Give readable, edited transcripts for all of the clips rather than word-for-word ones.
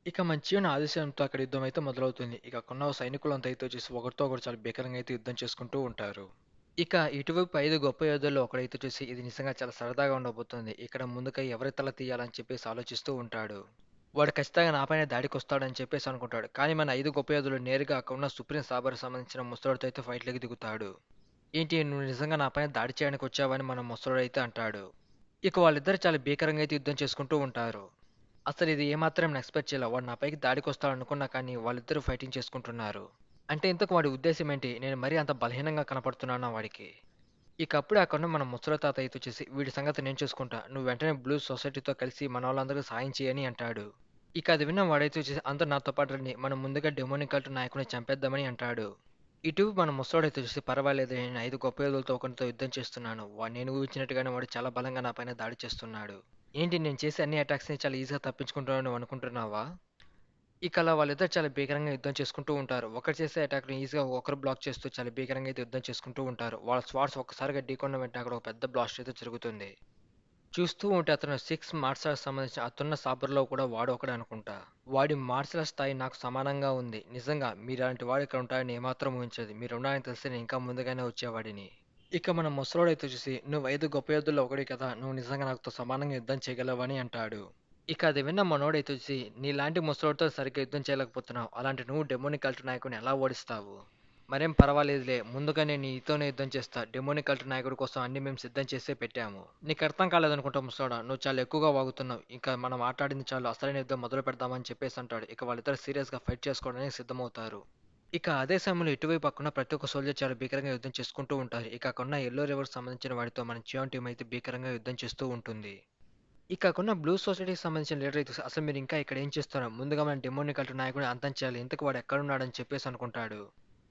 ఇక మంచిగా ఆదేశంతో అక్కడ యుద్ధం అయితే మొదలవుతుంది. ఇక అక్కడున్న సైనికులంతా అయితే వచ్చేసి ఒకరితో ఒకరు చాలా భీకరంగా అయితే యుద్ధం చేసుకుంటూ ఉంటారు. ఇక ఇటువైపు 5 గొప్ప యోధుల్లో ఒకడైతే చూసి ఇది నిజంగా చాలా సరదాగా ఉండబోతుంది. ఇక్కడ ముందుగా ఎవరి తల తీయాలని చెప్పేసి ఆలోచిస్తూ ఉంటాడు. వాడు ఖచ్చితంగా నా పైన దాడికొస్తాడని చెప్పేసి అనుకుంటాడు. కానీ మన 5 గొప్ప యోధులు నేరుగా అక్కడున్న సుప్రీం సాబర్‌కి సంబంధించిన ముసలోడితో అయితే ఫైట్‌లోకి దిగుతాడు. ఏంటి నువ్వు నిజంగా నా పైన దాడి చేయడానికి వచ్చావని మన ముసలోడైతే అంటాడు. ఇక వాళ్ళిద్దరూ చాలా భీకరంగా అయితే యుద్ధం చేసుకుంటూ ఉంటారు. అసలు ఇది ఏమాత్రం నేను ఎక్స్‌పెక్ట్ చేయలే. వాడు నా పైకి దాడికొస్తాడనుకున్నా కానీ వాళ్ళిద్దరూ ఫైటింగ్ చేసుకుంటున్నారు. అంటే ఇంతకు వాడి ఉద్దేశ్యం ఏంటి? నేను మరీ అంత బలహీనంగా కనపడుతున్నానా వాడికి? ఇక అప్పుడే అక్కడున్న మన ముసలి తాతయ్య వచ్చేసి వీడి సంగతి నేను చూసుకుంటా. నువ్వు వెంటనే బ్లూ సొసైటీతో కలిసి మనోళ్ళందరికీ సాయం చెయ్యని అంటాడు. ఇక అది విన్న వాడైతే వచ్చేసి అందరూ నాతో పాటు రండి. మనం ముందుగా డెమోనిక్ కల్ట్ నాయకుడిని చంపేద్దామని అంటాడు. ఇటు మన ముసలోడైతే చూసి పర్వాలేదు నేను 5 గొప్ప యోధులతో ఒకనితో యుద్ధం చేస్తున్నాను. వాడు నేను ఊహించినట్టుగానే వాడు చాలా బలంగా నా పైన దాడి చేస్తున్నాడు. ఏంటి నేను చేసే అన్ని అటాక్స్‌ని చాలా ఈజీగా తప్పించుకుంటానని నువ్వు అనుకుంటున్నావా? ఇక అలా వాళ్ళిద్దరూ చాలా భీకరంగా యుద్ధం చేసుకుంటూ ఉంటారు. ఒకరు చేసే అటాక్‌ని ఈజీగా ఒకరు బ్లాక్ చేస్తూ చాలా భీకరంగా అయితే యుద్ధం చేసుకుంటూ ఉంటారు. వాళ్ళ స్వార్డ్స్ ఒక్కసారిగా ఢీకొన్న వెంటనే అక్కడ ఒక పెద్ద బ్లాస్ట్ అయితే జరుగుతుంది. చూస్తూ ఉంటే అతను 6 మార్షల్ ఆర్ట్స్ సంబంధించిన అతున్న సాబర్‌లో కూడా వాడు ఒకడే అనుకుంటా. వాడి మార్షల్ ఆర్ట్స్ స్థాయి నాకు సమానంగా ఉంది. నిజంగా మీలాంటి వాడు ఇక్కడ ఉంటాడని ఏమాత్రం ఊహించలేదు. మీరున్నారని తెలిస్తే నేను ఇంకా ముందుగానే వచ్చేవాడిని. ఇక మన ముసలోడైతే చూసి నువ్వు 5 గొప్ప యోధుల్లో ఒకడివి కదా! నువ్వు నిజంగా నాతో సమానంగా యుద్ధం చేయగలవని అంటాడు. ఇక అది విన్న మనోడైతే చూసి నీలాంటి ముసలోడితో సరిగ్గా యుద్ధం చేయలేకపోతున్నావు. అలాంటి నువ్వు డెమోనిక్ కల్ట్ నాయకుడిని ఎలా ఓడిస్తావు? మరేం పర్వాలేదులే. ముందుగానే నీతోనే యుద్ధం చేస్తా. డెమోనిక్ కల్ట్ నాయకుడి కోసం అన్నీ మేము సిద్ధం చేసే పెట్టాము. నీకు అర్థం కాలేదనుకుంటా ముసలోడా. నువ్వు చాలా ఎక్కువగా వాగుతున్నావు. ఇంకా మనం మాట్లాడింది చాలు. అసలైన యుద్ధం మొదలు పెడదామని చెప్పేసి అంటాడు. ఇక వాళ్ళిద్దరు సీరియస్‌గా ఫైట్ చేసుకోవడానికి సిద్ధమవుతారు. ఇక అదే సమయంలో ఇటువైపు పక్కన ప్రతి ఒక్క సోల్జర్ చాలా భీకరంగా యుద్ధం చేసుకుంటూ ఉంటారు. ఇక అక్కడున్న యెల్లో రివర్‌కి సంబంధించిన వాడితో మన చియాన్ టీమ్ అయితే భీకరంగా యుద్ధం చేస్తూ ఉంటుంది. ఇక అక్కడున్న బ్లూ సొసైటీకి సంబంధించిన లీడర్ అయితే అసలు మీరు ఇంకా ఇక్కడ ఏం చేస్తున్నారు? ముందుగా మన డెమోనిక్ కల్ట్ నాయకుడిని అంతం చేయాలి. ఇంతకు వాడు ఎక్కడున్నాడని చెప్పేసి అనుకుంటాడు.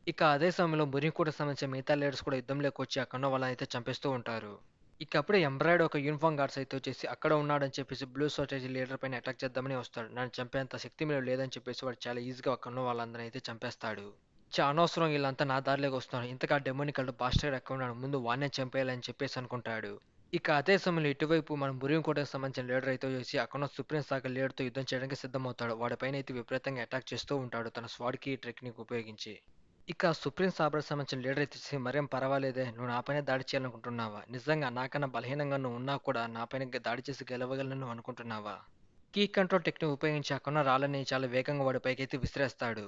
ఇక అదే సమయంలో మురికోటకి సంబంధించిన మిగతా లీడర్స్ కూడా యుద్ధంలోకి వచ్చి అక్కడున్న వాళ్ళని అయితే చంపేస్తూ ఉంటారు. ఇక అప్పుడే ఎంబ్రాయిడ్ ఒక యూనిఫామ్ గార్డ్స్ అయితే వచ్చేసి అక్కడ ఉన్నాడని చెప్పేసి బ్లూ సొసైటీ లీడర్ పైన అటాక్ చేద్దామని వస్తాడు. నన్ను చంపేంత శక్తి మీలో లేదని చెప్పేసి వాడు చాలా ఈజీగా అక్కడున్న వాళ్ళందరిని అయితే చంపేస్తాడు. అనవసరం వీళ్ళంతా నా దారిలోకి వస్తున్నారు. ఇంతకా డెమోనిక్ కల్ట్ బాస్టర్ ఎక్కడ ఉన్నాడు? ముందు వాడినే చంపేయాలని చెప్పేసి అనుకుంటాడు. ఇక అదే సమయంలో ఇటువైపు మనం బురియంకోటకి సంబంధించిన లీడర్ అయితే వచ్చి అక్కడున్న సుప్రీం సాగర్ లీడర్‌తో యుద్ధం చేయడానికి సిద్ధమవుతాడు. వాడిపైన అయితే విపరీతంగా అటాక్ చేస్తూ ఉంటాడు తన స్వాడ్‌కి టెక్నిక్ ఉపయోగించి. ఇక సుప్రీం సాబర్‌కి సంబంధించిన లీడర్ అయితే వచ్చి మరేం పర్వాలేదే నువ్వు నా పైనే దాడి చేయాలనుకుంటున్నావా? నిజంగా నాకన్నా బలహీనంగా నువ్వు ఉన్నా కూడా నా పైన దాడి చేసి గెలవగలను నువ్వు అనుకుంటున్నావా? కీ కంట్రోల్ టెక్నిక్ ఉపయోగించి అక్కడున్న రాళ్ళని చాలా వేగంగా వాడి పైకైతే విసిరేస్తాడు.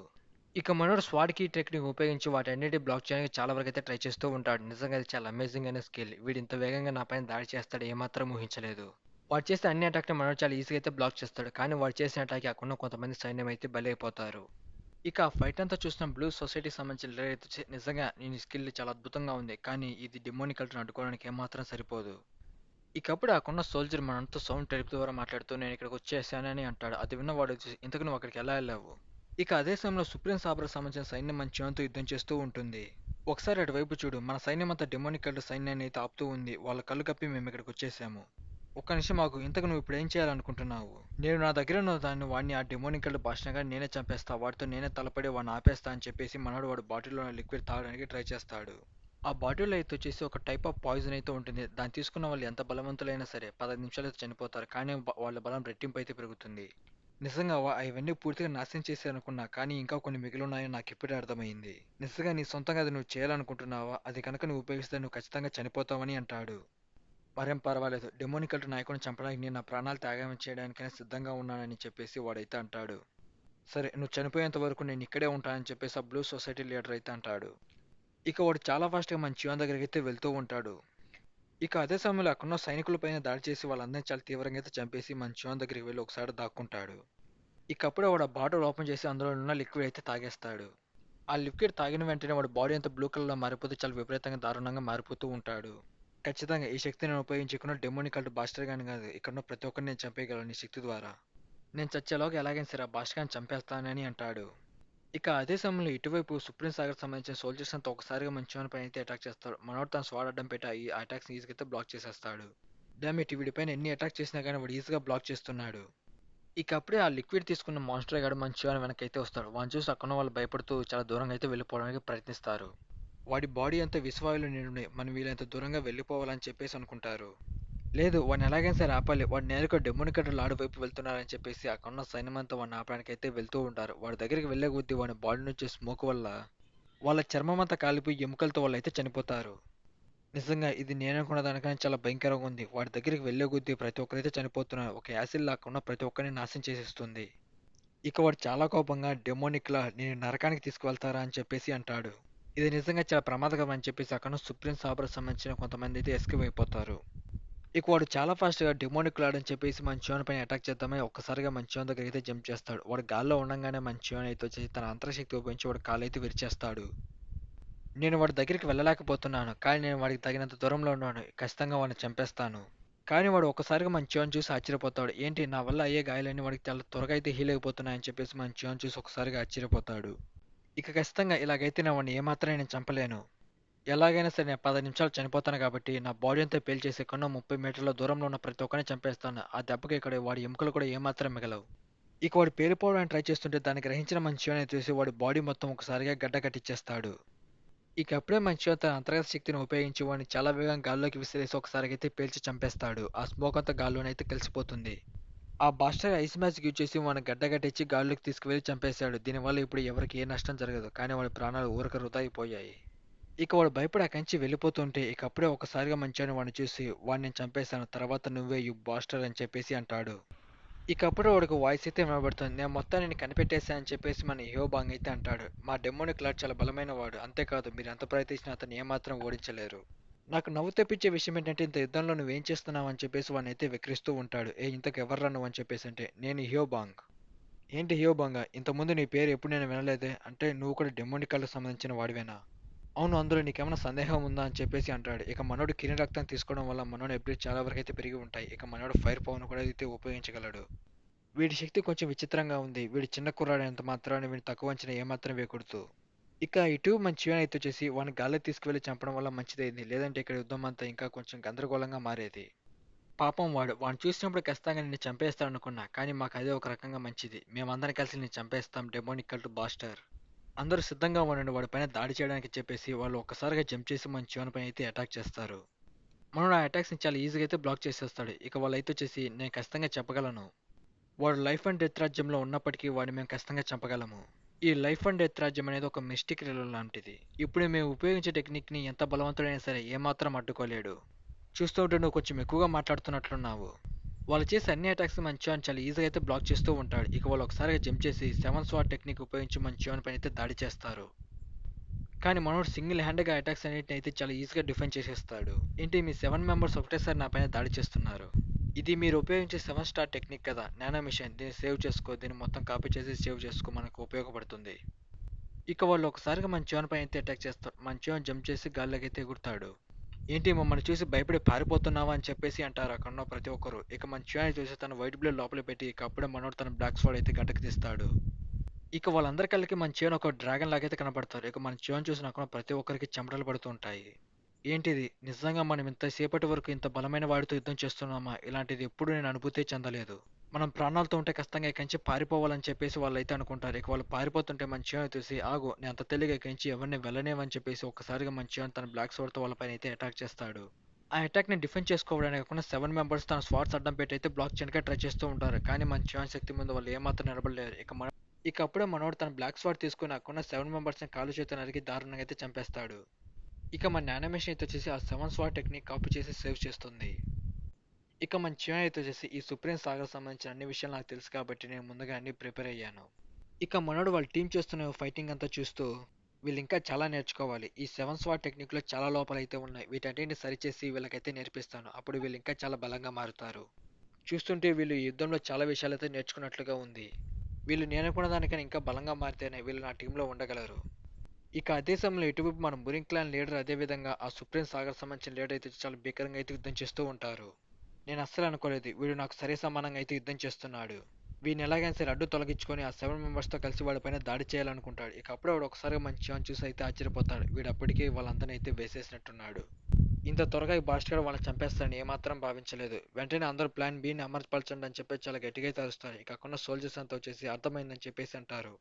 ఇక మనోడు స్వాడ్ కీ టెక్నిక్ ఉపయోగించి వాటన్నిటిని బ్లాక్ చేయడానికి చాలా వరకైతే ట్రై చేస్తూ ఉంటాడు. నిజంగా అది చాలా అమేజింగ్ అయిన స్కిల్. వీడు ఇంత వేగంగా నా పైన దాడి చేస్తాడు ఏమాత్రం ఊహించలేదు. వాడు చేసే అన్ని అటాక్‌ని మనోడు చాలా ఈజీగా అయితే బ్లాక్ చేస్తాడు. కానీ వాడు చేసిన అటాక్‌కి అక్కడున్న కొంతమంది సైన్యం అయితే బలైపోతారు. ఇక ఆ ఫైట్ అంతా చూసిన బ్లూ సొసైటీకి సంబంధించిన లీడర్ అయితే నిజంగా నీ స్కిల్ చాలా అద్భుతంగా ఉంది. కానీ ఇది డెమోనిక్ కల్ట్‌ని అడ్డుకోవడానికి ఏమాత్రం సరిపోదు. ఇక అప్పుడే అక్కడున్న సోల్జర్ మనంతో సౌండ్ టెలిపతి ద్వారా మాట్లాడుతూ నేను ఇక్కడికి వచ్చేసానని అంటాడు. అది విన్న వాడు వచ్చేసి ఇంతకు నువ్వు అక్కడికి ఎలా వెళ్ళావు? ఇక అదే సమయంలో సుప్రీం సాబర్‌కి సంబంధించిన సైన్యం మన చియాన్‌తో యుద్ధం చేస్తూ ఉంటుంది. ఒకసారి అటువైపు చూడు. మన సైన్యమంతా డెమోనిక్ కల్ట్ సైన్యాన్ని అయితే ఆపుతూ ఉంది. వాళ్ళ కళ్ళు కప్పి మేము ఇక్కడికి వచ్చేసాము. ఒక్క నిమిషం ఆగు. ఇంతకు నువ్వు ఇప్పుడు ఏం చేయాలనుకుంటున్నావు? నేను నా దగ్గర ఉన్న దాన్ని వాడిని ఆ డెమోనిక్ కల్ట్ భాషణగా నేనే చంపేస్తా. వాడితో నేనే తలపడి వాడిని ఆపేస్తా అని చెప్పేసి మనోడు వాడు బాటిల్‌లో ఉన్న లిక్విడ్ తాగడానికి ట్రై చేస్తాడు. ఆ బాటిల్‌లో అయితే వచ్చేసి ఒక టైప్ ఆఫ్ పాయిజన్ అయితే ఉంటుంది. దాన్ని తీసుకున్న వాళ్ళు ఎంత బలవంతులైనా సరే 15 నిమిషాలైతే చనిపోతారు. కానీ వాళ్ళ బలం రెట్టింపు అయితే పెరుగుతుంది. నిజంగా అవన్నీ పూర్తిగా నాశనం చేశాననుకున్నా. కానీ ఇంకా కొన్ని మిగిలున్నాయని నాకిప్పుడే అర్థమైంది. నిజంగా నీ సొంతంగా అది నువ్వు చేయాలనుకుంటున్నావా? అది కనుక నువ్వు ఉపయోగిస్తే నువ్వు ఖచ్చితంగా చనిపోతావని అంటాడు. మరేం పర్వాలేదు. డెమోనిక్ కల్ట్ నాయకుడిని చంపడానికి నేను నా ప్రాణాలు త్యాగం చేయడానికైనా సిద్ధంగా ఉన్నానని చెప్పేసి వాడైతే అంటాడు. సరే నువ్వు చనిపోయేంత వరకు నేను ఇక్కడే ఉంటానని చెప్పేసి ఆ బ్లూ సొసైటీ లీడర్ అయితే అంటాడు. ఇక వాడు చాలా ఫాస్ట్‌గా మన చియాన్ దగ్గరికైతే వెళ్తూ ఉంటాడు. ఇక అదే సమయంలో అక్కడున్న సైనికులపైన దాడి చేసి వాళ్ళందరిని చాలా తీవ్రంగా అయితే చంపేసి మన చియాన్ దగ్గరికి వెళ్లి ఒకసారి దాక్కుంటాడు. ఇక అప్పుడే వాడు ఆ బాటిల్ ఓపెన్ చేసి అందులో ఉన్న లిక్విడ్ అయితే తాగేస్తాడు. ఆ లిక్విడ్ తాగిన వెంటనే వాడి బాడీ అంతా బ్లూ కలర్‌లో మారిపోతే చాలా విపరీతంగా దారుణంగా మారిపోతూ ఉంటాడు. ఖచ్చితంగా ఈ శక్తిని నేను ఉపయోగించకుండా డెమోనిక్ కల్ట్ బాస్టర్ గాని కాదు ఇక్కడున్న ప్రతి ఒక్కరిని నేను చంపేయగలను ఈ శక్తి ద్వారా. నేను చచ్చేలోగా ఎలాగైనా సరే ఆ బాస్టర్ గాడిని చంపేస్తానని అంటాడు. ఇక అదే సమయంలో ఇటువైపు సుప్రీం సాగర్ సంబంధించిన సోల్జర్స్ అంతా ఒకసారిగా మన చివరి పైన అయితే అటాక్ చేస్తారు. మనోడు తన స్వాడ్ అడ్డం పెట్టి ఈ అటాక్స్ ఈజీగా అయితే బ్లాక్ చేసేస్తాడు. డామేట్ వీడిపైన ఎన్ని అటాక్ చేసినా కానీ వాడు ఈజీగా బ్లాక్ చేస్తున్నాడు. ఇక అప్పుడే ఆ లిక్విడ్ తీసుకున్న మాన్స్టర్ గాడు మన చివరి వెనకైతే వస్తాడు. వాడిని చూసి అక్కడ వాళ్ళు భయపడుతూ చాలా దూరంగా అయితే వెళ్ళిపోవడానికి ప్రయత్నిస్తారు. వాడి బాడీ అంతా విషవాయువులు నిండి మనం వీళ్ళంత దూరంగా వెళ్ళిపోవాలని చెప్పేసి అనుకుంటారు. లేదు వాడిని ఎలాగైనా సరే ఆపాలి. వాడు నేరుగా డెమోనిక్ లార్డ్ వైపు వెళ్తున్నారని చెప్పేసి అక్కడున్న సైన్యమంతా వాడిని ఆపడానికైతే వెళ్తూ ఉంటారు. వాడి దగ్గరికి వెళ్ళే కొద్దీ వాడి బాడీ నుంచి స్మోక్ వల్ల వాళ్ళ చర్మమంతా కాలిపోయి ఎముకలతో వాళ్ళైతే చనిపోతారు. నిజంగా ఇది నేననుకున్న దానికన్నా చాలా భయంకరంగా ఉంది. వాడి దగ్గరికి వెళ్ళే కొద్దీ ప్రతి ఒక్కరైతే చనిపోతున్నారు. ఒక యాసిడ్ లాక్కున్న ప్రతి ఒక్కరిని నాశనం చేసేస్తుంది. ఇక వాడు చాలా కోపంగా డెమోనిక్‌లా నేను నరకానికి తీసుకువెళ్తారా అని చెప్పేసి అంటాడు. ఇది నిజంగా చాలా ప్రమాదకరం అని చెప్పేసి అక్కడున్న సుప్రీం సాబ్రాకి సంబంధించిన కొంతమందైతే ఎస్కేప్ అయిపోతారు. ఇక వాడు చాలా ఫాస్ట్‌గా డెమోనిక్ లార్డ్ అని చెప్పేసి మన చియాన్ పైన అటాక్ చేద్దామని ఒక్కసారిగా మన చియాన్ దగ్గరికైతే జంప్ చేస్తాడు. వాడు గాల్లో ఉండంగానే మన చియాన్ అయితే వచ్చేసి తన అంతరశక్తి ఉపయోగించి వాడి కాలైతే విరిచేస్తాడు. నేను వాడి దగ్గరికి వెళ్ళలేకపోతున్నాను. కానీ నేను వాడికి తగినంత దూరంలో ఉన్నాను. ఖచ్చితంగా వాడిని చంపేస్తాను. కానీ వాడు ఒక్కసారిగా మన చియాన్ చూసి ఆశ్చర్యపోతాడు. ఏంటి నా వల్ల అయ్యే గాయాలన్నీ వాడికి చాలా త్వరగా అయితే హీల్ అయిపోతున్నాయని చెప్పేసి మన చియాన్ చూసి ఒకసారిగా ఆశ్చర్యపోతాడు. ఇక ఖచ్చితంగా ఇలాగైతే నా వాడిని ఏమాత్రం నేను చంపలేను. ఎలాగైనా సరే నేను 10 నిమిషాలు చనిపోతాను కాబట్టి నా బాడీ అంతా పేల్చేసి ఎక్కడో 30 మీటర్ల దూరంలో ఉన్న ప్రతి ఒక్కరిని చంపేస్తాను. ఆ దెబ్బకి ఇక్కడ వాడి ఎముకలు కూడా ఏమాత్రం మిగలవు. ఇక వాడు పేలిపోవడానికి ట్రై చేస్తుంటే దాన్ని గ్రహించిన మన చియాన్ చూసి వాడి బాడీ మొత్తం ఒకసారిగా గడ్డ కట్టించేస్తాడు. ఇక అప్పుడే మంచిగా తన అంతర్గత శక్తిని ఉపయోగించి వాడిని చాలా వేగంగా గాల్లోకి విసిరేసి ఒకసారిగైతే పేల్చి చంపేస్తాడు. ఆ స్మోక్ అంతా గాల్లోనైతే కలిసిపోతుంది. ఆ బాస్టర్ ఐస్ మ్యాజిక్ యూజ్ చేసి వాడిని గడ్డగట్టించి గాల్లోకి తీసుకువెళ్లి చంపేశాడు. దీనివల్ల ఇప్పుడు ఎవరికి ఏ నష్టం జరగదు. కానీ వాడి ప్రాణాలు ఊరక వృధా అయిపోయాయి. ఇక వాడు భయపడి అక్కడి నుంచి వెళ్ళిపోతుంటే ఇక అప్పుడే ఒక్కసారిగా మంచిగానే వాడిని చూసి వాడిని నేను చంపేశాను. తర్వాత నువ్వే యు బాస్టర్ అని చెప్పేసి అంటాడు. ఇక అప్పుడు వాడికి వాయిస్ అయితే వినబడుతుంది. నేను మొత్తం నేను కనిపెట్టేశా అని చెప్పేసి మన హియోబాంగ్ అయితే అంటాడు. మా డెమోనిక్ లార్డ్ చాలా బలమైన వాడు. అంతేకాదు మీరు ఎంత ప్రయత్నించినా అతన్ని ఏమాత్రం ఓడించలేరు. నాకు నవ్వు తెప్పించే విషయం ఏంటంటే ఇంత యుద్ధంలో నువ్వేం చేస్తున్నావు అని చెప్పేసి వాడిని అయితే వెక్కిరిస్తూ ఉంటాడు. ఇంతకు ఎవర్రా నువ్వు అని చెప్పేసి అంటే నేను హియోబాంగ్. ఏంటి హియోబాంగా ఇంతకుముందు నీ పేరు ఎప్పుడు నేను వినలేదే అంటే నువ్వు కూడా డెమోనిక్ లార్డ్‌కి సంబంధించిన వాడివేనా? అవును అందులో నీకేమైనా సందేహం ఉందా అని చెప్పేసి అంటాడు. ఇక మనోడు కిరిన రక్తం తీసుకోవడం వల్ల మనోడి ఎబిలిటీ చాలా వరకు అయితే పెరిగి ఉంటాయి. ఇక మనోడు ఫైర్ పవర్‌ని కూడా అయితే ఉపయోగించగలడు. వీడి శక్తి కొంచెం విచిత్రంగా ఉంది. వీడు చిన్న కుర్రాడైనంత మాత్రాన వీడిని తక్కువ అంచనా ఏమాత్రం వేయకూడదు. ఇక ఇటు మన చియాన్ అయితే వచ్చేసి వాడిని గాల్లోకి తీసుకువెళ్ళి చంపడం వల్ల మంచిదైంది. లేదంటే ఇక్కడ యుద్ధం అంతా ఇంకా కొంచెం గందరగోళంగా మారేది. పాపం వాడిని చూసినప్పుడు ఖచ్చితంగా నిన్ను చంపేస్తాడనుకున్నా. కానీ మాకు అదే ఒక రకంగా మంచిది. మేమందరం కలిసి నిన్ను చంపేస్తాం డెమోనికల్ టు బాస్టర్. అందరూ సిద్ధంగా ఉండండి వాడి పైన దాడి చేయడానికి చెప్పేసి వాళ్ళు ఒక్కసారిగా జంప్ చేసి మన చియాన్ పైన అయితే అటాక్ చేస్తారు. మనోడు ఆ అటాక్స్‌ని చాలా ఈజీగా అయితే బ్లాక్ చేసేస్తాడు. ఇక వాళ్ళైతే వచ్చేసి నేను ఖచ్చితంగా చెప్పగలను. వాడు లైఫ్ అండ్ డెత్ రాజ్యంలో ఉన్నప్పటికీ వాడిని మేము ఖచ్చితంగా చంపగలము. ఈ లైఫ్ అండ్ డెత్ రాజ్యం అనేది ఒక మిస్టిక్ రిలే లాంటిది. ఇప్పుడు మేము ఉపయోగించే టెక్నిక్‌ని ఎంత బలవంతుడైనా సరే ఏమాత్రం అడ్డుకోలేడు. చూస్తూ ఉంటే నువ్వు కొంచెం ఎక్కువగా మాట్లాడుతున్నట్లున్నావు. వాళ్ళు చేసే అన్ని అటాక్స్ మన చియాన్ చాలా ఈజీగా అయితే బ్లాక్ చేస్తూ ఉంటాడు. ఇక వాళ్ళు ఒకసారిగా జంప్ చేసి సెవెన్ స్వాట్ టెక్నిక్ ఉపయోగించి మన చియాన్ పైన అయితే దాడి చేస్తారు. కానీ మనోడు సింగిల్ హ్యాండ్‌గా అటాక్స్ అన్నిటిని అయితే చాలా ఈజీగా డిఫెండ్ చేసేస్తాడు. ఏంటి మీ 7 మెంబర్స్ ఒకటేసారి నా పైన దాడి చేస్తున్నారు. ఇది మీరు ఉపయోగించే 7 స్టార్ టెక్నిక్ కదా! నానో మిషన్ దీన్ని సేవ్ చేసుకో. దీన్ని మొత్తం కాపీ చేసి సేవ్ చేసుకో మనకు ఉపయోగపడుతుంది. ఇక వాళ్ళు ఒకసారిగా మన చియాన్ పైన అయితే అటాక్ చేస్తారు. మన చియాన్ జంప్ చేసి గాల్లోకైతే ఎగురుతాడు. ఏంటి మమ్మల్ని చూసి భయపడి పారిపోతున్నావా అని చెప్పేసి అంటారు అక్కడున్న ప్రతి ఒక్కరు. ఇక మన చియాన్ చూసి తన వైట్ బ్లేడ్ లోపల పెట్టి ఇక అప్పుడే మనోడు తన బ్లాక్ స్వాడ్ అయితే గడ్డకు తీస్తాడు. ఇక వాళ్ళందరి కళ్ళకి మన చియాన్ ఒక డ్రాగన్ లాగైతే కనపడతారు. ఇక మన చియాన్ చూసిన అక్కడ ప్రతి ఒక్కరికి చెమటలు పడుతూ ఉంటాయి. ఏంటిది నిజంగా మనం ఇంత సేపటి వరకు ఇంత బలమైన వాడితో యుద్ధం చేస్తున్నామా? ఇలాంటిది ఎప్పుడు నేను అనుభూతే చెందలేదు. మనం ప్రాణాలతో ఉంటే ఖచ్చితంగా ఇక్కడి నుంచి పారిపోవాలని చెప్పేసి వాళ్ళైతే అనుకుంటారు. ఇక వాళ్ళు పారిపోతుంటే మన చియాన్ చూసి ఆగు నేను అంత తేలిగ్గా ఇక్కడి నుంచి ఎవరిని వెళ్ళనివ్వని చెప్పేసి ఒక్కసారిగా మన చియాన్ తన బ్లాక్ స్వార్డ్‌తో వాళ్ళపైన అయితే అటాక్ చేస్తాడు. ఆ అటాక్‌ని డిఫెండ్ చేసుకోవడానికి కాకుండా 7 మెంబర్స్ తన స్వార్డ్స్ అడ్డం పెట్టి అయితే బ్లాక్ చేయడానికి ట్రై చేస్తూ ఉంటారు. కానీ మన చియాన్ శక్తి ముందు వాళ్ళు ఏమాత్రం నిలబడలేరు. ఇక అప్పుడే మనోడు తన బ్లాక్ స్వార్డ్ తీసుకొని అక్కడున్న 7 మెంబర్స్‌ని కాళ్ళు చేతులు నరికి దారుణంగా అయితే చంపేస్తాడు. ఇక మన యానిమేషన్ అయితే వచ్చేసి ఆ 7 స్వాట్ టెక్నిక్ కాపీ చేసి సేవ్ చేస్తుంది. ఇక మన చియాన్ అయితే వచ్చేసి ఈ సుప్రీం సాగర్ సంబంధించిన అన్ని విషయాలు నాకు తెలుసు కాబట్టి నేను ముందుగా అన్ని ప్రిపేర్ అయ్యాను. ఇక మనోడు వాళ్ళ టీం చేస్తున్న ఫైటింగ్ అంతా చూస్తూ వీళ్ళు ఇంకా చాలా నేర్చుకోవాలి. ఈ 7 స్వాట్ టెక్నిక్‌లో చాలా లోపాలైతే ఉన్నాయి. వీటన్నిటిని సరిచేసి వీళ్ళకైతే నేర్పిస్తాను. అప్పుడు వీళ్ళు ఇంకా చాలా బలంగా మారుతారు. చూస్తుంటే వీళ్ళు ఈ యుద్ధంలో చాలా విషయాలైతే నేర్చుకున్నట్లుగా ఉంది. వీళ్ళు నేననుకున్న దానికన్నా ఇంకా బలంగా మారితేనే వీళ్ళు నా టీంలో ఉండగలరు. ఇక అదే సమయంలో ఇటువైపు మన బురింగ్ క్లాన్ లీడర్ అదే విధంగా ఆ సుప్రీం సాగర్ సంబంధించిన లీడర్ అయితే చాలా భీకరంగా అయితే యుద్ధం చేస్తూ ఉంటారు. నేను అస్సలు అనుకోలేదు వీడు నాకు సరి సమానంగా అయితే యుద్ధం చేస్తున్నాడు. వీడిని ఎలాగైనా సరే అడ్డు తొలగించుకొని ఆ 7 మెంబర్స్తో కలిసి వాడిపైన దాడి చేయాలనుకుంటాడు. ఇక అప్పుడే వాడు ఒకసారిగా మంచి ఛాన్స్ చూసి అయితే ఆశ్చర్యపోతాడు. వీడు అప్పటికే వాళ్ళందరినీ అయితే వేసేసినట్టున్నాడు. ఇంత త్వరగా ఈ బాస్టర్ గాడు వాళ్ళని చంపేస్తాడని ఏమాత్రం భావించలేదు. వెంటనే అందరూ ప్లాన్ బిని అమలుపరచండి అని చెప్పి చాలా గట్టిగా అయితే అరుస్తారు. ఇక అక్కడున్న సోల్జర్స్ అంతా వచ్చేసి అర్థమైందని చెప్పేసి అంటారు.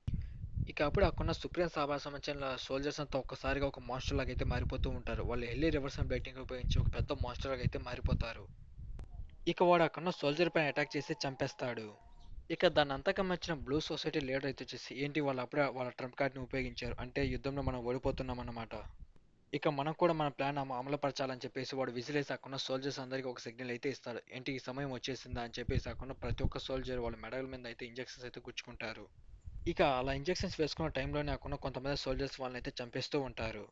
ఇక అప్పుడు అక్కడున్న సుప్రీం సభా సంబంధించిన సోల్జర్స్ అంతా ఒక్కసారిగా ఒక మాన్స్టర్ లాగా అయితే మారిపోతూ ఉంటారు. వాళ్ళు హెల్లీ రివర్స్ అండ్ బ్లైటింగ్ ఉపయోగించి ఒక పెద్ద మాన్స్టర్ లాగా అయితే మారిపోతారు. ఇక వాడు అక్కడున్న సోల్జర్ పైన అటాక్ చేసి చంపేస్తాడు. ఇక దాన్నంతా గమనించిన బ్లూ సొసైటీ లీడర్ అయితే వచ్చేసి ఏంటి వాళ్ళు అప్పుడే వాళ్ళ ట్రంప్ కార్డ్‌ని ఉపయోగించారు. అంటే యుద్ధంలో మనం ఓడిపోతున్నామన్నమాట. ఇక మనం కూడా మన ప్లాన్ అమలుపరచాలని చెప్పేసి వాడు విసిరేసి అక్కడున్న సోల్జర్స్ అందరికి ఒక సిగ్నల్ అయితే ఇస్తాడు. ఏంటి ఈ సమయం వచ్చేసిందా అని చెప్పేసి అక్కడున్న ప్రతి ఒక్క సోల్జర్ వాళ్ళ మెడల మీద అయితే ఇంజెక్షన్స్ అయితే గుచ్చుకుంటారు. ఇక అలా ఇంజెక్షన్స్ వేసుకున్న టైంలోనే అక్కడున్న కొంతమంది సోల్జర్స్ వాళ్ళనైతే చంపేస్తూ ఉంటారు.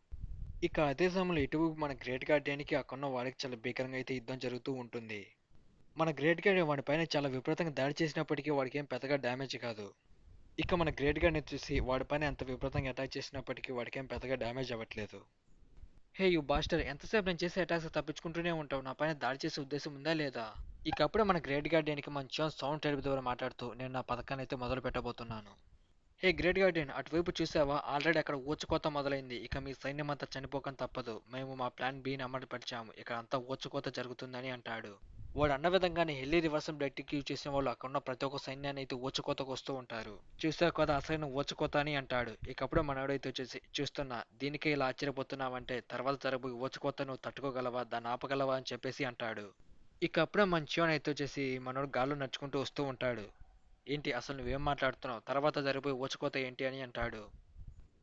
ఇక అదే సమయంలో ఇటువైపు మన గ్రేట్ గార్డియన్‌కి అక్కడున్న వాడికి చాలా భీకరంగా అయితే యుద్ధం జరుగుతూ ఉంటుంది. మన గ్రేట్ గార్డియన్ వాడి పైన చాలా విపరీతంగా దాడి చేసినప్పటికీ వాడికి ఏం పెద్దగా డ్యామేజ్ కాదు. ఇక మన గ్రేట్ గార్డ్‌ని చూసి వాడి పైన ఎంత విపరీతంగా అటాక్ చేసినప్పటికీ వాడికేం పెద్దగా డ్యామేజ్ అవ్వట్లేదు. హే యు బాస్టర్ ఎంతసేపు నేను చేసే అటాక్స్ తప్పించుకుంటూనే ఉంటావు నా పైన దాడి చేసే ఉద్దేశం ఉందా లేదా? ఇక అప్పుడే మన గ్రేట్ గార్డియన్‌కి మన జాన్ సౌండ్ టెరపీ ద్వారా మాట్లాడుతూ నేను నా పథకాన్ని అయితే మొదలు పెట్టబోతున్నాను. హే గ్రేట్ గార్డియన్ అటువైపు చూసావా ఆల్రెడీ అక్కడ ఊచకోత మొదలైంది. ఇక మీ సైన్యం అంతా చనిపోకం తప్పదు. మేము మా ప్లాన్ బిని అమలు పరిచాము. ఇక్కడ అంతా ఊచకోత జరుగుతుందని అంటాడు. వాడు అన్న విధంగానే హెల్లీ రివర్సల్ ఎగ్జిక్యూట్ చేసిన వాళ్ళు అక్కడున్న ప్రతి ఒక్క సైన్యాన్ని అయితే ఊచకోతకు వస్తూ ఉంటారు. చూసావు కదా అసలైన ఊచకోత అని అంటాడు. ఇకప్పుడే మనోడైతే వచ్చేసి చూస్తున్నా దీనికే ఇలా ఆశ్చర్యపోతున్నావంటే తర్వాత జరగబోయే ఊచకోత నువ్వు తట్టుకోగలవా దాన్ని ఆపగలవా అని చెప్పేసి అంటాడు. ఇక అప్పుడే మన చియోన్ అయితే వచ్చేసి మనోడు గాల్లో నడుచుకుంటూ వస్తూ ఉంటాడు. ఏంటి అసలు నువ్వేం మాట్లాడుతున్నావు తర్వాత జరిగిపోయే ఊచకోత ఏంటి అని అంటాడు.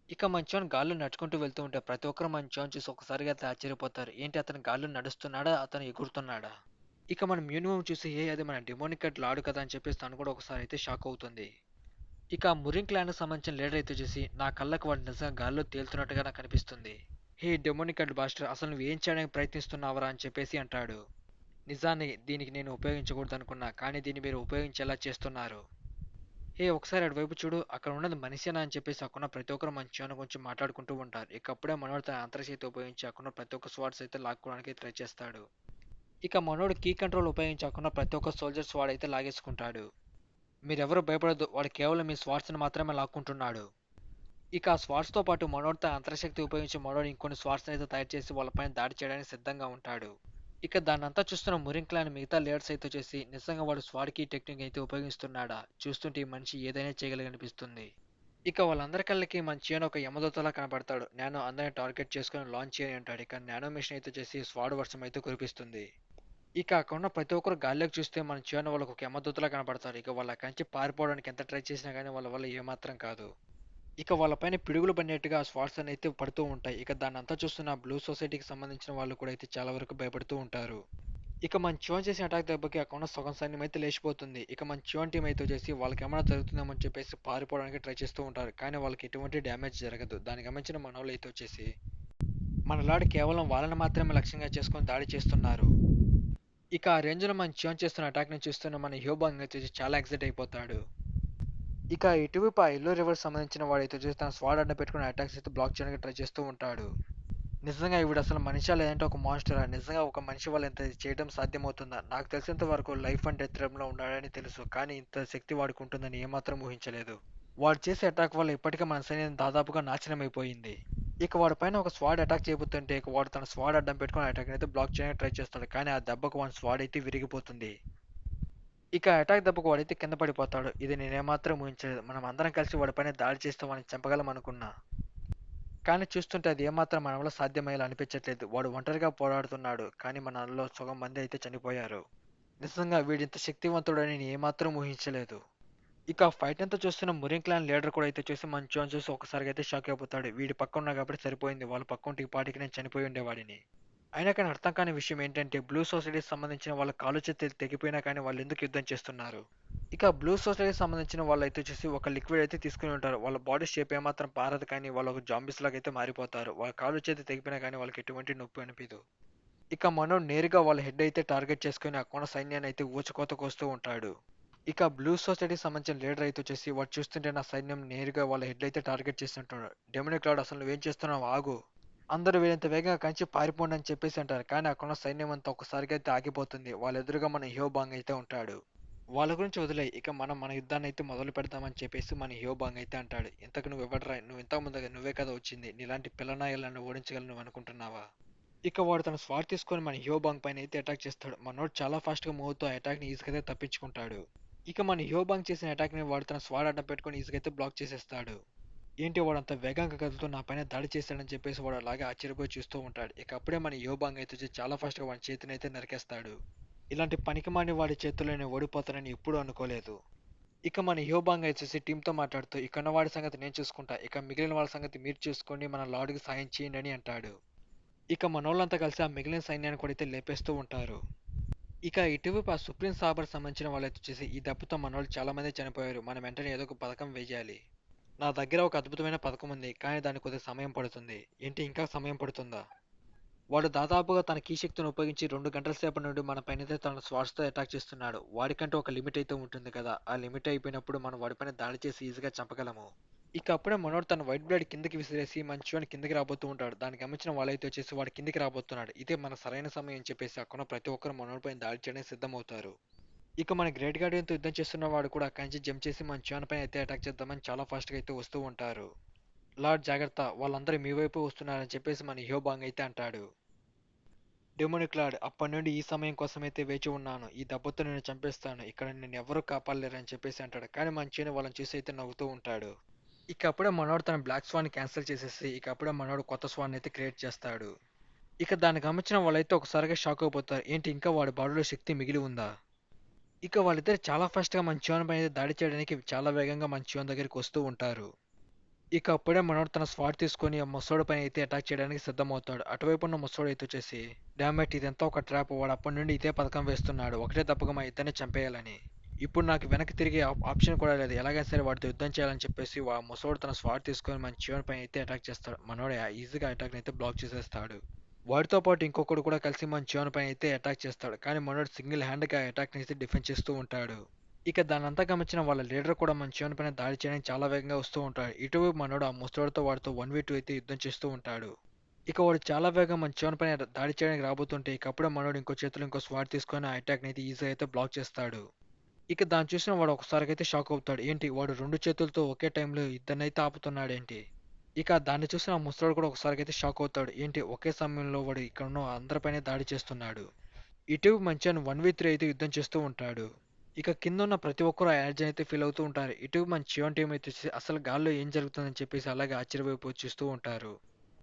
ఇక మంచోన్ గాల్లో నడుచుకుంటూ వెళ్తూ ఉంటే ప్రతి ఒక్కరు మంచోన్ చూసి ఒక్కసారిగా అయితే ఆశ్చర్యపోతారు. ఏంటి అతను గాల్లో నడుస్తున్నాడా అతను ఎగురుతున్నాడా? ఇక మనం మినిమం చూసి ఏ అది మన డెమోనిక్ గడ్ లాడు కదా అని చెప్పేసి తను కూడా ఒకసారి అయితే షాక్ అవుతుంది. ఇక ఆ మురిన్ క్లాన్ సంబంధించిన లీడర్ అయితే చూసి నా కళ్ళకు వాడు నిజంగా గాల్లో తేలుతున్నట్టుగా నాకు అనిపిస్తుంది. హే డెమోనిక్ గడ్ బాస్టర్ అసలు నువ్వు ఏం చేయడానికి ప్రయత్నిస్తున్నావురా అని చెప్పేసి అంటాడు. నిజాన్ని దీనికి నేను ఉపయోగించకూడదు అనుకున్నా కానీ దీన్ని మీరు ఉపయోగించేలా చేస్తున్నారు. హే ఒకసారి అటువైపు చూడు అక్కడ ఉన్నది మనిషేనా అని చెప్పేసి అక్కడున్న ప్రతి ఒక్కరు మన చియోన్ గురించి మాట్లాడుకుంటూ ఉంటారు. ఇక అప్పుడే మనోడు తన అంతర్శక్తి ఉపయోగించి అక్కడున్న ప్రతి ఒక్క స్వాట్స్ అయితే లాక్కోవడానికి ట్రై చేస్తాడు. ఇక మనోడు కీ కంట్రోల్ ఉపయోగించకుండా ప్రతి ఒక్క సోల్జర్స్ వాడైతే లాగేసుకుంటాడు. మీరెవరూ భయపడొద్దు వాడు కేవలం మీ స్వాట్స్ని మాత్రమే లాక్కుంటున్నాడు. ఇక ఆ స్వాట్స్తో పాటు మనోడు తన అంతర్శక్తి ఉపయోగించి మనోడు ఇంకొన్ని స్వాట్స్ని అయితే తయారు చేసి వాళ్ళపైన దాడి చేయడానికి సిద్ధంగా ఉంటాడు. ఇక దాన్నంతా చూస్తున్న మురిన్ క్లాన్ మిగతా లీడర్స్ అయితే చేసి నిజంగా వాడు స్వాడ్కి టెక్నిక్ అయితే ఉపయోగిస్తున్నాడా చూస్తుంటే ఈ మనిషి ఏదైనా చేయగలగనిపిస్తుంది. ఇక వాళ్ళందరి కళ్ళకి మన చియోన్ ఒక యమదూతలా కనబడతాడు. నానో అందరిని టార్గెట్ చేసుకుని లాంచ్ చేయని అంటాడు. ఇక నానో మిషన్ అయితే చేసి స్వాడ్ వర్షం అయితే కురిపిస్తుంది. ఇక అక్కడున్న ప్రతి ఒక్కరు గాల్లోకి చూస్తే మన చియోన్ వాళ్ళకి ఒక యమదూతలా కనపడతారు. ఇక వాళ్ళ కంచి పారిపోవడానికి ఎంత ట్రై చేసినా కానీ వాళ్ళ వల్ల ఏమాత్రం కాదు. ఇక వాళ్ళపైన పిడుగులు పడినట్టుగా ఆ స్వాట్స్ అయితే పడుతూ ఉంటాయి. ఇక దాన్నంతా చూస్తున్న బ్లూ సొసైటీకి సంబంధించిన వాళ్ళు కూడా అయితే చాలా వరకు భయపడుతూ ఉంటారు. ఇక మన చివన్ చేసిన అటాక్ దెబ్బకి అక్కడున్న సగం సైన్యం అయితే లేచిపోతుంది. ఇక మన చివన్ టీం అయితే వచ్చేసి వాళ్ళకి ఏమైనా జరుగుతుందేమో అని చెప్పేసి పారిపోవడానికి ట్రై చేస్తూ ఉంటారు. కానీ వాళ్ళకి ఎటువంటి డ్యామేజ్ జరగదు. దానికి గమనించిన మన వాళ్ళు అయితే వచ్చేసి మన లాడు కేవలం వాళ్ళని మాత్రమే లక్ష్యంగా చేసుకొని దాడి చేస్తున్నారు. ఇక ఆ రేంజ్లో మన చివన్ చేస్తున్న అటాక్ని చూస్తున్న మన హ్యూబాంగ్ అయితే చాలా ఎక్సైట్ అయిపోతాడు. ఇక ఇటువైపు ఆ ఎల్లో రివర్ సంబంధించిన వాడైతే వచ్చేసి తన స్వాడ్ అడ్డ పెట్టుకుని అటాక్స్ అయితే బ్లాక్ చేయడానికి ట్రై చేస్తూ ఉంటాడు. నిజంగా ఈవిడ అసలు మనిషా లేదంటే ఒక మాన్స్టరా? నిజంగా ఒక మనిషి వల్ల ఇంత చేయడం సాధ్యమవుతుందా? నాకు తెలిసినంత వరకు లైఫ్ అండ్ డెత్ లో ఉన్నాడని తెలుసు. కానీ ఇంత శక్తి వాడికి ఉంటుందని ఏమాత్రం ఊహించలేదు. వాడు చేసే అటాక్ వల్ల ఇప్పటికే మన సైన్యం దాదాపుగా నాశనమైపోయింది. ఇక వాడి పైన ఒక స్వాడ్ అటాక్ చేయబోతుంటే ఇక వాడు తన స్వాడ్ అడ్డం పెట్టుకుని అటాక్ అయితే బ్లాక్ చేయడానికి ట్రై చేస్తాడు. కానీ ఆ దెబ్బకు వాడి స్వాడ్ అయితే విరిగిపోతుంది. ఇక అటాక్ దెబ్బకు వాడైతే కింద పడిపోతాడు. ఇది నేనేమాత్రం ఊహించలేదు. మనం అందరం కలిసి వాడిపైన దాడి చేస్తే వాడిని చంపగలం అనుకున్నా. కానీ చూస్తుంటే అది ఏమాత్రం మన వల్ల సాధ్యమయ్యేలా అనిపించట్లేదు. వాడు ఒంటరిగా పోరాడుతున్నాడు. కానీ మనలో సగం మంది అయితే చనిపోయారు. నిజంగా వీడింత శక్తివంతుడని నేను ఏమాత్రం ఊహించలేదు. ఇక ఫైట్ అంతా చూస్తున్న మురిన్ క్లాన్ లీడర్ కూడా అయితే చూసి మన జోన్ చూసి ఒకసారిగా అయితే షాక్ అయిపోతాడు. వీడి పక్క ఉన్నా కాబట్టి సరిపోయింది. వాళ్ళ పక్క ఉంటే ఈ పాటికి నేను చనిపోయి ఉండేవాడిని. అయినా కానీ అర్థం కాని విషయం ఏంటంటే బ్లూ సొసైటీకి సంబంధించిన వాళ్ళ కాలు చేతులు తెగిపోయినా కానీ వాళ్ళు ఎందుకు యుద్ధం చేస్తున్నారు? ఇక బ్లూ సొసైటీకి సంబంధించిన వాళ్ళైతే వచ్చేసి ఒక లిక్విడ్ అయితే తీసుకుని ఉంటారు. వాళ్ళ బాడీ షేప్ ఏమాత్రం పారదు కానీ వాళ్ళు ఒక జాంబీస్ లాగా అయితే మారిపోతారు. వాళ్ళ కాలు చేతి తెగిపోయినా కానీ వాళ్ళకి ఎటువంటి నొప్పి అనిపించదు. ఇక మనోడు నేరుగా వాళ్ళ హెడ్ అయితే టార్గెట్ చేసుకుని ఆ కొన సైన్యాన్ని అయితే ఊచకోత కోస్తూ ఉంటాడు. ఇక బ్లూ సొసైటీకి సంబంధించిన లీడర్ అయితే వచ్చేసి వాడు చూస్తుంటే నా సైన్యం నేరుగా వాళ్ళ హెడ్ అయితే టార్గెట్ చేస్తుంటాడు. డెమినిక్ లార్డ్ అసలు నువ్వేం చేస్తున్నావు ఆగు. అందరూ వీళ్ళంత వేగంగా కంచి పారిపోండి అని చెప్పేసి అంటారు. కానీ అక్కడున్న సైన్యం అంతా ఒక్కసారిగా అయితే ఆగిపోతుంది. వాళ్ళ ఎదురుగా మన హ్యోబాంగ్ అయితే ఉంటాడు. వాళ్ళ గురించి వదిలేయ్. ఇక మనం మన యుద్ధాన్ని అయితే మొదలు పెడదామని చెప్పేసి మన హ్యోబాంగ్ అయితే అంటాడు. ఇంతకు నువ్వు ఎవడరా? నువ్వు ఇంతకు ముందుగా నువ్వే కదా వచ్చింది. నీలాంటి పిల్లనాయలను ఓడించగలను నువ్వు అనుకుంటున్నావా? ఇక వాడు తన స్వాట్ తీసుకొని మన హ్యోబాంగ్ పైన అయితే అటాక్ చేస్తాడు. మనోడు చాలా ఫాస్ట్ గా మూవ్ తో అటాక్ ని ఈజీగా అయితే తప్పించుకుంటాడు. ఇక మన హ్యోబాంగ్ చేసిన అటాక్ ని వాడు తన స్వాడ్ అడ్డం పెట్టుకొని ఈజీగా అయితే బ్లాక్ చేసేస్తాడు. ఏంటి వాడు అంత వేగంగా కదులుతూ నా పైన దాడి చేశాడని చెప్పేసి వాడు అలాగే ఆశ్చర్యపోయి చూస్తూ ఉంటాడు. ఇక అప్పుడే మన హ్యోబాంగ్ అయితే వచ్చి చాలా ఫాస్ట్ గా వాడి చేతిని అయితే నరికేస్తాడు. ఇలాంటి పనికిమాలిన వాడి చేతుల్లో నేను ఓడిపోతానని ఎప్పుడూ అనుకోలేదు. ఇక మన హ్యూబాంగ్ వచ్చేసి టీంతో మాట్లాడుతూ ఇకన్న వాడి సంగతి నేను చూసుకుంటా. ఇక మిగిలిన వాళ్ళ సంగతి మీరు చూసుకోండి. మన లార్డ్‌కి సాయం చేయండి అని అంటాడు. ఇక మనోళ్ళంతా కలిసి ఆ మిగిలిన సైన్యాన్ని కూడా అయితే లేపేస్తూ ఉంటారు. ఇక ఇటువైపు ఆ సుప్రీం సాబర్ సంబంధించిన వాళ్ళైతే వచ్చేసి ఈ దెబ్బతో మనోళ్ళు చాలా మంది చనిపోయారు. మనం వెంటనే ఏదో ఒక పథకం వేయాలి. నా దగ్గర ఒక అద్భుతమైన పథకం ఉంది. కానీ దానికి కొద్దిగా సమయం పడుతుంది. ఏంటి ఇంకా సమయం పడుతుందా? వాడు దాదాపుగా తన కీ శక్తిని ఉపయోగించి 2 గంటల సేపటి నుండి మన పైనైతే తన శ్వాసతో అటాక్ చేస్తున్నాడు. వాడికంటూ ఒక లిమిట్ అయితే ఉంటుంది కదా! ఆ లిమిట్ అయిపోయినప్పుడు మనం వాడిపైన దాడి చేసి ఈజీగా చంపగలము. ఇక అప్పుడే మనోడు తన వైట్ బ్లేడ్ కిందకి విసిరేసి మంచివాడిని కిందకి రాబోతూ ఉంటాడు. దానికి గమనించిన వాళ్ళైతే వచ్చేసి వాడు కిందకి రాబోతున్నాడు. ఇదే మన సరైన సమయం అని చెప్పేసి అక్కడున్న ప్రతి ఒక్కరు మనోడి పైన దాడి చేయడానికి సిద్ధమవుతారు. ఇక మన గ్రేట్ గార్డియన్‌తో యుద్ధం చేస్తున్న వాడు కూడా అక్కడి నుంచి జంప్ చేసి మన చియాన్ పైన అయితే అటాక్ చేద్దామని చాలా ఫాస్ట్‌గా అయితే వస్తూ ఉంటారు. లార్డ్ జాగ్రత్త! వాళ్ళందరూ మీ వైపే వస్తున్నారని చెప్పేసి మన హ్యూబాంగ్ అయితే అంటాడు. డెమోనిక్ లార్డ్ అప్పటి నుండి ఈ సమయం కోసమైతే వేచి ఉన్నాను. ఈ దెబ్బతో నిన్ను చంపేస్తాను. ఇక్కడ నిన్నెవ్వరూ కాపాడలేరని చెప్పేసి అంటాడు. కానీ మంచిని వాళ్ళని చూసి అయితే నవ్వుతూ ఉంటాడు. ఇక అప్పుడే మనోడు తన బ్లాక్ స్వాన్ క్యాన్సిల్ చేసేసి ఇక అప్పుడే మనోడు కొత్త స్వాన్ అయితే క్రియేట్ చేస్తాడు. ఇక దాన్ని గమనించిన వాళ్ళైతే ఒకసారిగా షాక్ అయిపోతారు. ఏంటి ఇంకా వాడి బాడీలో శక్తి మిగిలి ఉందా? ఇక వాళ్ళిద్దరు చాలా ఫాస్ట్‌గా మన చియాన్ పైన దాడి చేయడానికి చాలా వేగంగా మన చియాన్ దగ్గరికి వస్తూ ఉంటారు. ఇక అప్పుడే మనోడు తన స్వాట్ తీసుకొని ఆ ముసలోడి పైన అయితే అటాక్ చేయడానికి సిద్ధమవుతాడు. అటువైపు ఉన్న ముసలోడు అయితే వచ్చేసి డామెట్ ఇదంతా ఒక ట్రాప్. వాడు అప్పటి నుండి ఇదే పథకం వేస్తున్నాడు. ఒకటే తప్పక మా ఇద్దరిని చంపేయాలని. ఇప్పుడు నాకు వెనక్కి తిరిగే ఆప్షన్ కూడా లేదు. ఎలాగైనా సరే వాడితో యుద్ధం చేయాలని చెప్పేసి ముసలోడు తన స్వాట్ తీసుకొని మన చివరి పైన అయితే అటాక్ చేస్తాడు. మనోడు ఈజీగా అటాక్ అయితే బ్లాక్ చేసేస్తాడు. వాడితో పాటు ఇంకొకడు కూడా కలిసి మన చివరి పైన అయితే అటాక్ చేస్తాడు. కానీ మనోడు సింగిల్ హ్యాండ్గా అటాక్ అయితే డిఫెండ్ చేస్తూ ఉంటాడు. ఇక దానంతా గమనించిన వాళ్ళ లీడర్ కూడా మన చివరి పైన దాడి చేయడానికి చాలా వేగంగా వస్తూ ఉంటాడు. ఇటువైపు మనోడు ఆ ముసలోడితో వాడితో 1v2 అయితే యుద్ధం చేస్తూ ఉంటాడు. ఇక వాడు చాలా వేగంగా మన చివరి పైన దాడి చేయడానికి రాబోతుంటే ఇక అప్పుడే మనోడు ఇంకో చేతిలో ఇంకో స్వాట్ తీసుకొని ఆ అటాక్ అయితే ఈజీగా అయితే బ్లాక్ చేస్తాడు. ఇక దాన్ని చూసిన వాడు ఒకసారికైతే షాక్ అవుతాడు. ఏంటి వాడు 2 చేతులతో ఒకే టైంలో ఇద్దరినైతే ఆపుతున్నాడేంటి? ఇక దాన్ని చూసిన ఆ ముసలోడు కూడా ఒకసారికైతే షాక్ అవుతాడు. ఏంటి ఒకే సమయంలో వాడు ఇక్కడ ఉన్న అందరిపైనే దాడి చేస్తున్నాడు. ఇటు మంచాన్ 1v3 అయితే యుద్ధం చేస్తూ ఉంటాడు. ఇక కింద ఉన్న ప్రతి ఒక్కరు ఆ ఎనర్జీ అయితే ఫీల్ అవుతూ ఉంటారు. ఇటు మన చియోన్ టీం అయితే వచ్చేసి అసలు గాల్లో ఏం జరుగుతుందని చెప్పేసి అలాగే ఆశ్చర్యపోయి చూస్తూ ఉంటారు.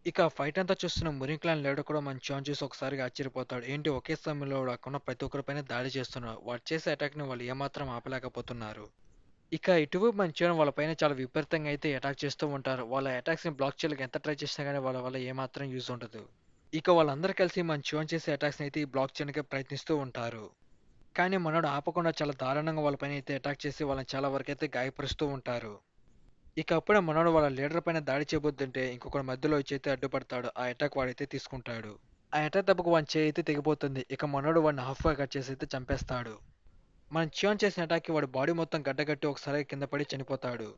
ఇక ఫైట్ అంతా చూస్తున్న మురిన్ క్లాన్ లీడర్ కూడా మన చియోన్ చూసి ఒకసారిగా ఆశ్చర్యపోతాడు. ఏంటి ఒకే సమయంలో వాడు అక్కడ ఉన్న ప్రతి ఒక్కరిపైన దాడి చేస్తున్నారు. వాడు చేసే అటాక్ ని వాళ్ళు ఏమాత్రం ఆపలేకపోతున్నారు. ఇక ఇటువైపు మన చియోన్ వాళ్ళపైన చాలా విపరీతంగా అయితే అటాక్ చేస్తూ ఉంటారు. వాళ్ళ అటాక్స్ ని బ్లాక్ చేయడానికి ఎంత ట్రై చేసినా కానీ వాళ్ళ వల్ల ఏమాత్రం యూజ్ ఉండదు. ఇక వాళ్ళందరూ కలిసి మన చియోన్ చేసే అటాక్స్ ని అయితే బ్లాక్ చేయడానికి ప్రయత్నిస్తూ ఉంటారు. కానీ మనోడు ఆపకుండా చాలా దారుణంగా వాళ్ళపైన అయితే అటాక్ చేసి వాళ్ళని చాలా వరకైతే గాయపరుస్తూ ఉంటారు. ఇక అప్పుడే మనోడు వాళ్ళ లీడర్ పైన దాడి చేయబోతుంటే ఇంకొకడు మధ్యలో వచ్చి అయితే అడ్డుపడతాడు. ఆ అటాక్ వాడైతే తీసుకుంటాడు. ఆ అటాక్ దెబ్బకు వాని చేయి అయితే తెగిపోతుంది. ఇక మనోడు వాడిని హాఫ్ గా కట్ చేసి అయితే చంపేస్తాడు. మనం చియోన్ చేసిన అటాక్ కి వాడి బాడీ మొత్తం గడ్డగట్టి ఒకసారి కింద పడి చనిపోతాడు.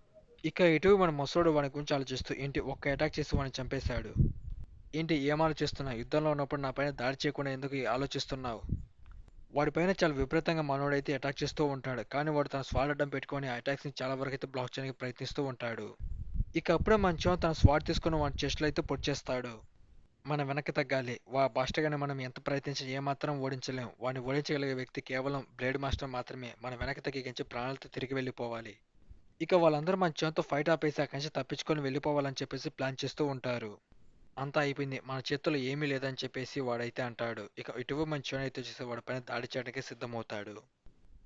ఇక ఇటు మన ముసలోడు వాని గురించి ఆలోచిస్తూ ఏంటి ఒక్క అటాక్ చేసి వాడిని చంపేశాడు. ఏంటి ఏం ఆలోచిస్తున్నావు? యుద్ధంలో ఉన్నప్పుడు నా పైన దాడి చేయకుండా ఎందుకు ఆలోచిస్తున్నావు? వాడిపైన చాలా విపరీతంగా మనోడైతే అటాక్ చేస్తూ ఉంటాడు. కానీ వాడు తన స్వాడ్ అడ్డం పెట్టుకొని ఆ అటాక్స్ ని చాలా వరకు అయితే బ్లాక్ చేయడానికి ప్రయత్నిస్తూ ఉంటాడు. ఇక అప్పుడే మంచం తన స్వాడ్ తీసుకొని వాడి చెస్ట్ లో అయితే పొడిచేస్తాడు. మనం వెనక్కి తగ్గాలి. బాస్టర్గాని మనం ఎంత ప్రయత్నించి ఏమాత్రం ఓడించలేం. వాడిని ఓడించగలిగే వ్యక్తి కేవలం బ్లేడ్ మాస్టర్ మాత్రమే. మనం వెనక్కి తగ్గించి ప్రాణాలతో తిరిగి వెళ్ళిపోవాలి. ఇక వాళ్ళందరూ మంచంతో ఫైట్ ఆపేసి అక్కడి నుంచి తప్పించుకొని వెళ్ళిపోవాలని చెప్పేసి ప్లాన్ చేస్తూ ఉంటారు. అంతా అయిపోయింది. మన చేతుల్లో ఏమీ లేదని చెప్పేసి వాడైతే అంటాడు. ఇక ఇటువ మంచోని అయితే వచ్చేసి వాడి పైన దాడి చేయడానికి సిద్ధమవుతాడు.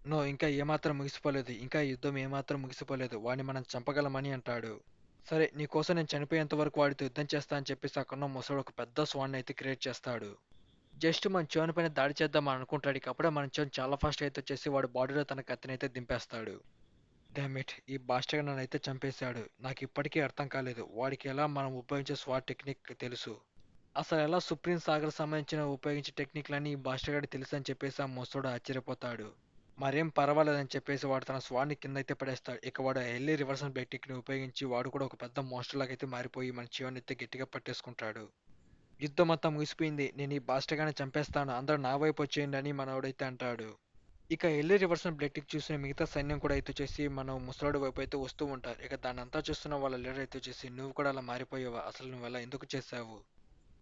నో ఇంకా ఏమాత్రం ముగిసిపోలేదు. ఇంకా ఈ యుద్ధం ఏమాత్రం ముగిసిపోలేదు. వాడిని మనం చంపగలమని అంటాడు. సరే నీకోసం నేను చనిపోయేంత వరకు వాడితో యుద్ధం చేస్తా అని చెప్పేసి అక్కడున్న ముసలోడు ఒక పెద్ద స్వాన్ అయితే క్రియేట్ చేస్తాడు. జస్ట్ మన చోన్ పైన దాడి చేద్దాం అనుకుంటాడు. ఇక అప్పుడే మన చోన్ చాలా ఫాస్ట్ అయితే వచ్చేసి వాడి బాడీలో తన కత్తినైతే దింపేస్తాడు. డామిట్ ఈ బాస్టర్ నన్ను అయితే చంపేశాడు. నాకు ఇప్పటికీ అర్థం కాలేదు. వాడికి ఎలా మనం ఉపయోగించే స్వాట్ టెక్నిక్ తెలుసు. అసలు ఎలా సుప్రీం సాగర్ సంబంధించిన ఉపయోగించే టెక్నిక్లన్నీ ఈ బాస్టర్ గాడికి తెలుసు అని చెప్పేసి ఆ ముసలోడు ఆశ్చర్యపోతాడు. మరేం పర్వాలేదని చెప్పేసి వాడు తన స్వాడ్‌ని కిందైతే పడేస్తాడు. ఇక వాడు ఎళ్లి రివర్సల్ బ్లేడ్ టెక్‌ని ఉపయోగించి వాడు కూడా ఒక పెద్ద మోన్స్టర్ లాగా అయితే మారిపోయి మన చివరినైతే గట్టిగా పట్టేసుకుంటాడు. యుద్ధం అంతా ముగిసిపోయింది. నేను ఈ బాస్టర్ గాడిని చంపేస్తాను. అందరూ నా వైపు వచ్చేయండి అని మనోడైతే అంటాడు. ఇక ఎళ్లి రివర్సల్ బ్లేడ్ టెక్ చూసిన మిగతా సైన్యం కూడా అయితే వచ్చేసి మన ముసలోడి వైపు అయితే వస్తూ ఉంటారు. ఇక దాన్నంతా చూస్తున్న వాళ్ళ లీడర్ అయితే వచ్చేసి నువ్వు కూడా అలా మారిపోయావా? అసలు నువ్వలా ఎందుకు చేశావు?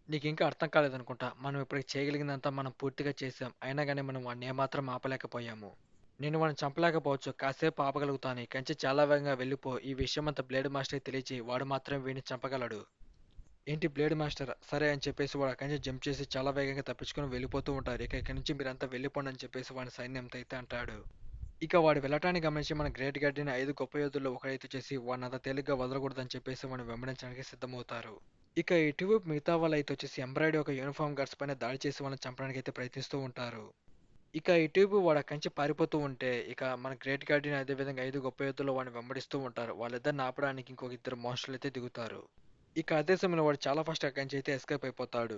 నీకింకా అర్థం కాలేదనుకుంటా. మనం ఇప్పటికి చేయగలిగిందంతా మనం పూర్తిగా చేశాం. అయినా గాని మనం వాడిని ఏమాత్రం ఆపలేకపోయాము. నేను వాడిని చంపలేకపోవచ్చు. కాసేపు ఆపగలుగుతాను. ఇక నుంచి చాలా వేగంగా వెళ్ళిపో. ఈ విషయమంతా బ్లేడ్ మాస్టర్‌కి తెలియచేయి. వాడు మాత్రమే వీడిని చంపగలడు. ఏంటి బ్లేడ్ మాస్టర్ సరే అని చెప్పేసి వాడు అక్కడి నుంచి జంప్ చేసి చాలా వేగంగా తప్పించుకొని వెళ్ళిపోతూ ఉంటారు. ఇక ఇక్కడి నుంచి మీరంతా వెళ్ళిపోండి అని చెప్పేసి వాడి సైన్యంతో అయితే అంటాడు. ఇక వాడు వెళ్ళటాన్ని గమనించి మన గ్రేట్ గార్డియన్ 5 గొప్ప యోధుల్లో ఒకరైతే చేసి వాడిని అంత తేలిగ్గా వదలకూడదని చెప్పేసి వాడిని వెంబడించడానికి సిద్ధమవుతారు. ఇక ఇటువైపు మిగతా వాళ్ళు అయితే వచ్చేసి ఎంబ్రాయిడరీ ఒక యూనిఫామ్ గార్డ్స్ పైన దాడి చేసి వాళ్ళని చంపడానికి అయితే ప్రయత్నిస్తూ ఉంటారు. ఇక ఇటువైపు వాడు అక్కడి నుంచి పారిపోతూ ఉంటే ఇక మన గ్రేట్ గార్డియన్ అదేవిధంగా 5 గొప్ప యోధులు వాడిని వెంబడిస్తూ ఉంటారు. వాళ్ళిద్దరిని ఆపడానికి ఇంకొక ఇద్దరు మనుషులు అయితే దిగుతారు. ఇక అదే సమయంలో వాడు చాలా ఫాస్ట్ అక్కడి నుంచి అయితే ఎస్కేప్ అయిపోతాడు.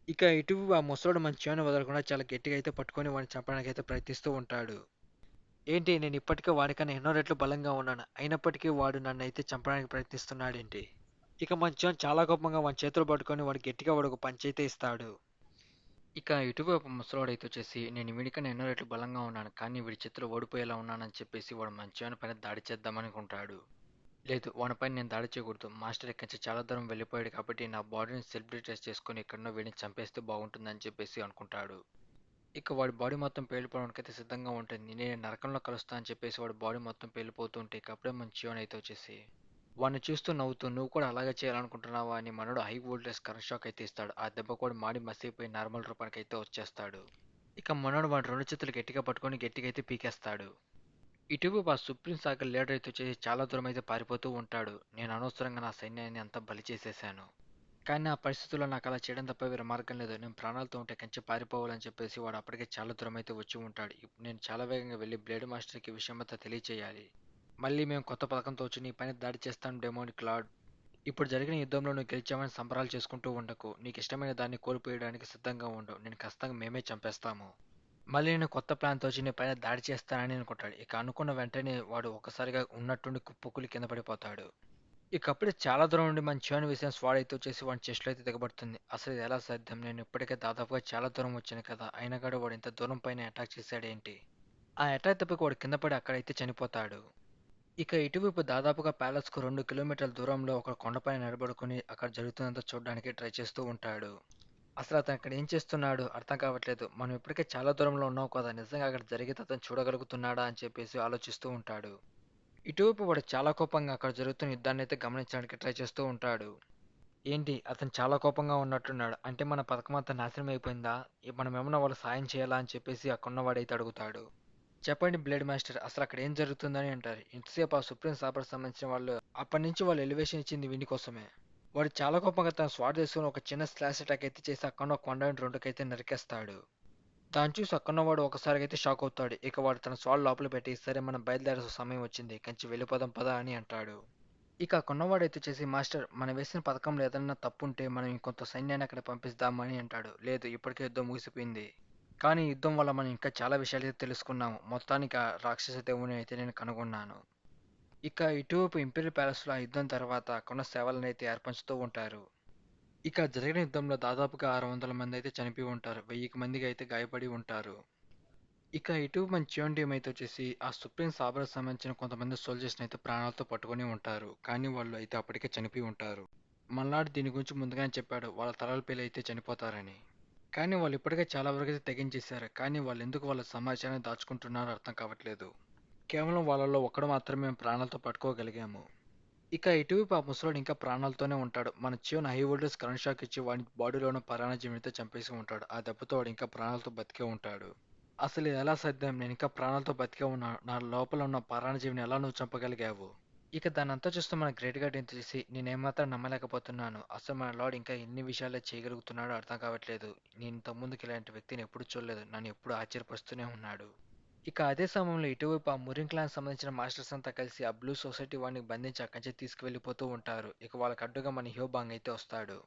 ఇక ఇటువైపు ఆ ముసలోడు మన చేను వదలకుండా చాలా గట్టిగా అయితే పట్టుకొని వాడిని చంపడానికి అయితే ప్రయత్నిస్తూ ఉంటాడు. ఏంటి నేను ఇప్పటికే వాడికన్నా ఎన్నో రెట్లు బలంగా ఉన్నాను. అయినప్పటికీ వాడు నన్నైతే చంపడానికి ప్రయత్నిస్తున్నాడేంటి? ఇక మంచోన్ చాలా కోపంగా వాడి చేతులు పట్టుకొని వాడు గట్టిగా వాడు పంచ్ అయితే ఇస్తాడు. ఇక ఇటువైపు ముసలోడైతే వచ్చేసి నేను వీడికన్నా ఎన్నో రెట్లు బలంగా ఉన్నాను. కానీ వీడి చేతిలో ఓడిపోయేలా ఉన్నానని చెప్పేసి వాడు మంచోని పైన దాడి చేద్దామనుకుంటాడు. లేదు వానిపైన నేను దాడి చేయకూడదు. మాస్టర్ ఇక్కడి నుంచి చాలా దూరం వెళ్ళిపోయాడు కాబట్టి నా బాడీని సెల్ఫ్ డిటెక్ట్ చేసుకొని ఎక్కడనో వీడిని చంపేస్తే బాగుంటుందని చెప్పేసి అనుకుంటాడు. ఇక వాడి బాడీ మొత్తం పేలిపోవడానికైతే సిద్ధంగా ఉంటుంది. నేను నరకంలో కలుస్తా అని చెప్పేసి వాడి బాడీ మొత్తం పేలిపోతూ ఉంటే ఇక అప్పుడే మన చియోన్ అయితే వచ్చేసి వాడిని చూస్తూ నవ్వుతూ నువ్వు కూడా అలాగే చేయాలనుకుంటున్నావా అని మనోడు హై వోల్టేజ్ కరెంట్ షాక్ అయితే ఇస్తాడు. ఆ దెబ్బ కూడా మాడి మసిపోయి నార్మల్ రూపానికి అయితే వచ్చేస్తాడు. ఇక మనోడు వాడి రెండు చేతులు గట్టిగా పట్టుకొని గట్టిగా అయితే పీకేస్తాడు. ఇటువైపు ఆ సుప్రీం సాగర్ లీడర్ అయితే వచ్చేసి చాలా దూరం అయితే పారిపోతూ ఉంటాడు. నేను అనవసరంగా నా సైన్యాన్ని అంతా బలి చేసేశాను. కానీ ఆ పరిస్థితుల్లో నాకు అలా చేయడం తప్ప వేరే మార్గం లేదు. నేను ప్రాణాలతో ఉంటే కంచి పారిపోవాలని చెప్పేసి వాడు అప్పటికే చాలా దూరం అయితే వచ్చి ఉంటాడు. ఇప్పుడు నేను చాలా వేగంగా వెళ్ళి బ్లేడ్ మాస్టర్కి ఈ విషయం అంతా తెలియచేయాలి. మళ్ళీ మేము కొత్త పథకంతో వచ్చి నీ పైన దాడి చేస్తాను డెమోని క్లాడ్. ఇప్పుడు జరిగిన యుద్ధంలో నువ్వు గెలిచామని సంబరాలు చేసుకుంటూ ఉండకు. నీకు ఇష్టమైన దాన్ని కోల్పోయడానికి సిద్ధంగా ఉండు. నేను ఖచ్చితంగా మేమే చంపేస్తాము. మళ్ళీ నేను కొత్త ప్లాన్‌తో వచ్చి నీ పైన దాడి చేస్తానని అనుకుంటాడు. ఇక అనుకున్న వెంటనే వాడు ఒక్కసారిగా ఉన్నట్టుండి కుప్పకూలి కింద పడిపోతాడు. ఇక అప్పుడే చాలా దూరం నుండి మన చివరి విషయం స్వాడ్ అయితే వచ్చేసి వాడి చెస్ట్‌లో అయితే దిగబడుతుంది. అసలు ఇది ఎలా సాధ్యం? నేను ఇప్పటికే దాదాపుగా చాలా దూరం వచ్చాను కదా! అయినా కూడా వాడు ఇంత దూరం పైన అటాక్ చేశాడేంటి? ఆ అటాక్ దెబ్బకి వాడు కింద పడి అక్కడైతే చనిపోతాడు. ఇక ఇటువైపు దాదాపుగా ప్యాలెస్‌కు 2 కిలోమీటర్ల దూరంలో ఒక కొండపైన నిలబడుకొని అక్కడ జరుగుతున్నదంతా చూడడానికి ట్రై చేస్తూ ఉంటాడు. అసలు అతను అక్కడ ఏం చేస్తున్నాడు అర్థం కావట్లేదు. మనం ఇప్పటికే చాలా దూరంలో ఉన్నాం కదా! నిజంగా అక్కడ జరిగేది అతను చూడగలుగుతున్నాడా అని చెప్పేసి ఆలోచిస్తూ ఉంటాడు. ఇటువైపు వాడు చాలా కోపంగా అక్కడ జరుగుతున్న యుద్ధాన్నయితే గమనించడానికి ట్రై చేస్తూ ఉంటాడు. ఏంటి అతను చాలా కోపంగా ఉన్నట్టున్నాడు. అంటే మన పథకం అంతా నాశనం అయిపోయిందా? మనమేమన్నా వాళ్ళకి సాయం చేయాలా అని చెప్పేసి అక్కడున్నవాడైతే అడుగుతాడు. చెప్పండి బ్లేడ్ మాస్టర్ అసలు అక్కడ ఏం జరుగుతుందని అంటారు. ఇంతసేపు ఆ సుప్రీం సాబర్కి సంబంధించిన వాళ్ళు అప్పటి నుంచి వాళ్ళు ఎలివేషన్ ఇచ్చింది వీని కోసమే. వాడు చాలా కోపంగా తన స్వాట్ తీసుకొని ఒక చిన్న స్లాష్ అటాక్ అయితే చేసి అక్కడ కొండని రెండుకైతే నరికేస్తాడు. దాన్ని చూసి అక్కడున్నవాడు ఒకసారిగా అయితే షాక్ అవుతాడు. ఇక వాడు తన స్వాడ్ లోపల పెట్టి సరే మనం బయలుదేరాల్సిన సమయం వచ్చింది. కంచి వెళ్ళిపోదాం పదా అని అంటాడు. ఇక అక్కడున్నవాడైతే చేసి మాస్టర్ మనం వేసిన పథకంలో ఏదన్నా తప్పుంటే మనం ఇంకొంత సైన్యాన్ని అక్కడ పంపిస్తామని అంటాడు. లేదు ఇప్పటికే యుద్ధం ముగిసిపోయింది. కానీ ఈ యుద్ధం వల్ల మనం ఇంకా చాలా విషయాలైతే తెలుసుకున్నాము. మొత్తానికి ఆ రాక్షస దేవుడిని అయితే నేను కనుగొన్నాను. ఇక ఇటువైపు ఇంపీరియల్ ప్యాలెస్‌లో ఆ యుద్ధం తర్వాత అక్కడున్న సేవలనైతే ఏర్పరుచుతూ ఉంటారు. ఇక జరిగిన యుద్ధంలో దాదాపుగా 600 మంది అయితే చనిపోయి ఉంటారు. 1000 మందికి అయితే గాయపడి ఉంటారు. ఇక ఇటు మన చియోన్ టీమ్ అయితే వచ్చేసి ఆ సుప్రీం సాబర్కి సంబంధించిన కొంతమంది సోల్జర్స్‌ని అయితే ప్రాణాలతో పట్టుకొని ఉంటారు. కానీ వాళ్ళు అయితే అప్పటికే చనిపోయి ఉంటారు. మల్నాడు దీని గురించి ముందుగానే చెప్పాడు. వాళ్ళ తలల పేలి అయితే చనిపోతారని. కానీ వాళ్ళు ఇప్పటికే చాలా వరకు అయితే తెగించేశారు. కానీ వాళ్ళు ఎందుకు వాళ్ళ సమాచారాన్ని దాచుకుంటున్నారో అర్థం కావట్లేదు. కేవలం వాళ్ళలో ఒక్కడు మాత్రమే మేము ప్రాణాలతో పట్టుకోగలిగాము. ఇక ఇటువైపు ఆ ముసలోడు ఇంకా ప్రాణాలతోనే ఉంటాడు. మన చియోన్ హై వోల్టేజ్ కరెంట్ షాక్ ఇచ్చి వాడి బాడీలో ఉన్న పరాన్నజీవినితో చంపేసి ఉంటాడు. ఆ దెబ్బతో వాడు ఇంకా ప్రాణాలతో బతికే ఉంటాడు. అసలు ఇది ఎలా సాధ్యం? నేను ఇంకా ప్రాణాలతో బతికే ఉన్నా. నా లోపల ఉన్న పరాన్నజీవిని ఎలా నువ్వు చంపగలిగావు? ఇక దాన్నంతా చూస్తూ మన గ్రేట్ గార్డెన్ తీసి నేనేమాత్రం నమ్మలేకపోతున్నాను. అసలు మన లార్డ్ ఇంకా ఎన్ని విషయాలు చేయగలుగుతున్నాడో అర్థం కావట్లేదు. నేను ఇంతకుముందుకు ఇలాంటి వ్యక్తిని ఎప్పుడు చూడలేదు. నన్ను ఎప్పుడు ఆశ్చర్యపరుస్తూనే ఉన్నాడు. ఇక అదే సమయంలో ఇటువైపు ఆ మురిన్ క్లాన్ సంబంధించిన మాస్టర్స్ అంతా కలిసి ఆ బ్లూ సొసైటీ వాడిని బంధించి అక్కడి నుంచి తీసుకువెళ్ళిపోతూ ఉంటారు. ఇక వాళ్ళకి అడ్డుగా మన హ్యోబాంగ్ అయితే వస్తాడు.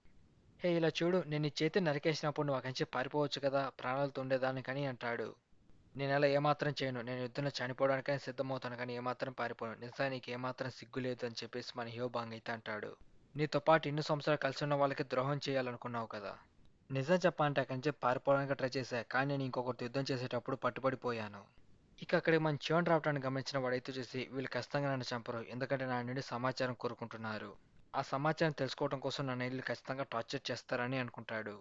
హే ఇలా చూడు నేను నీ చేతిని నరికేసినప్పుడు నువ్వు అక్కడి నుంచి పారిపోవచ్చు కదా ప్రాణాలతో ఉండేదానికని అంటాడు. నేను అలా ఏమాత్రం చేయను. నేను యుద్ధంలో చనిపోవడానికైనా సిద్ధమవుతాను కానీ ఏమాత్రం పారిపోను. నిజానికి నీకు ఏమాత్రం సిగ్గు లేదు అని చెప్పేసి మన హ్యోబాంగ్ అయితే అంటాడు. నీతో పాటు ఇన్ని సంవత్సరాలు కలిసి ఉన్న వాళ్ళకి ద్రోహం చేయాలనుకున్నావు కదా. నిజం చెప్పాలంటే అక్కడి నుంచి పారిపోవడానికి ట్రై చేశా. కానీ నేను ఇంకొకరితో యుద్ధం చేసేటప్పుడు పట్టుబడిపోయాను. ఇక అక్కడికి మన చివన్ రావటాన్ని గమనించిన వాడైతే చూసి వీళ్ళు ఖచ్చితంగా నన్ను చంపరు. ఎందుకంటే నా నుండి సమాచారం కోరుకుంటున్నారు. ఆ సమాచారం తెలుసుకోవడం కోసం నన్ను వీళ్ళు ఖచ్చితంగా టార్చర్ చేస్తారని అనుకుంటాడు.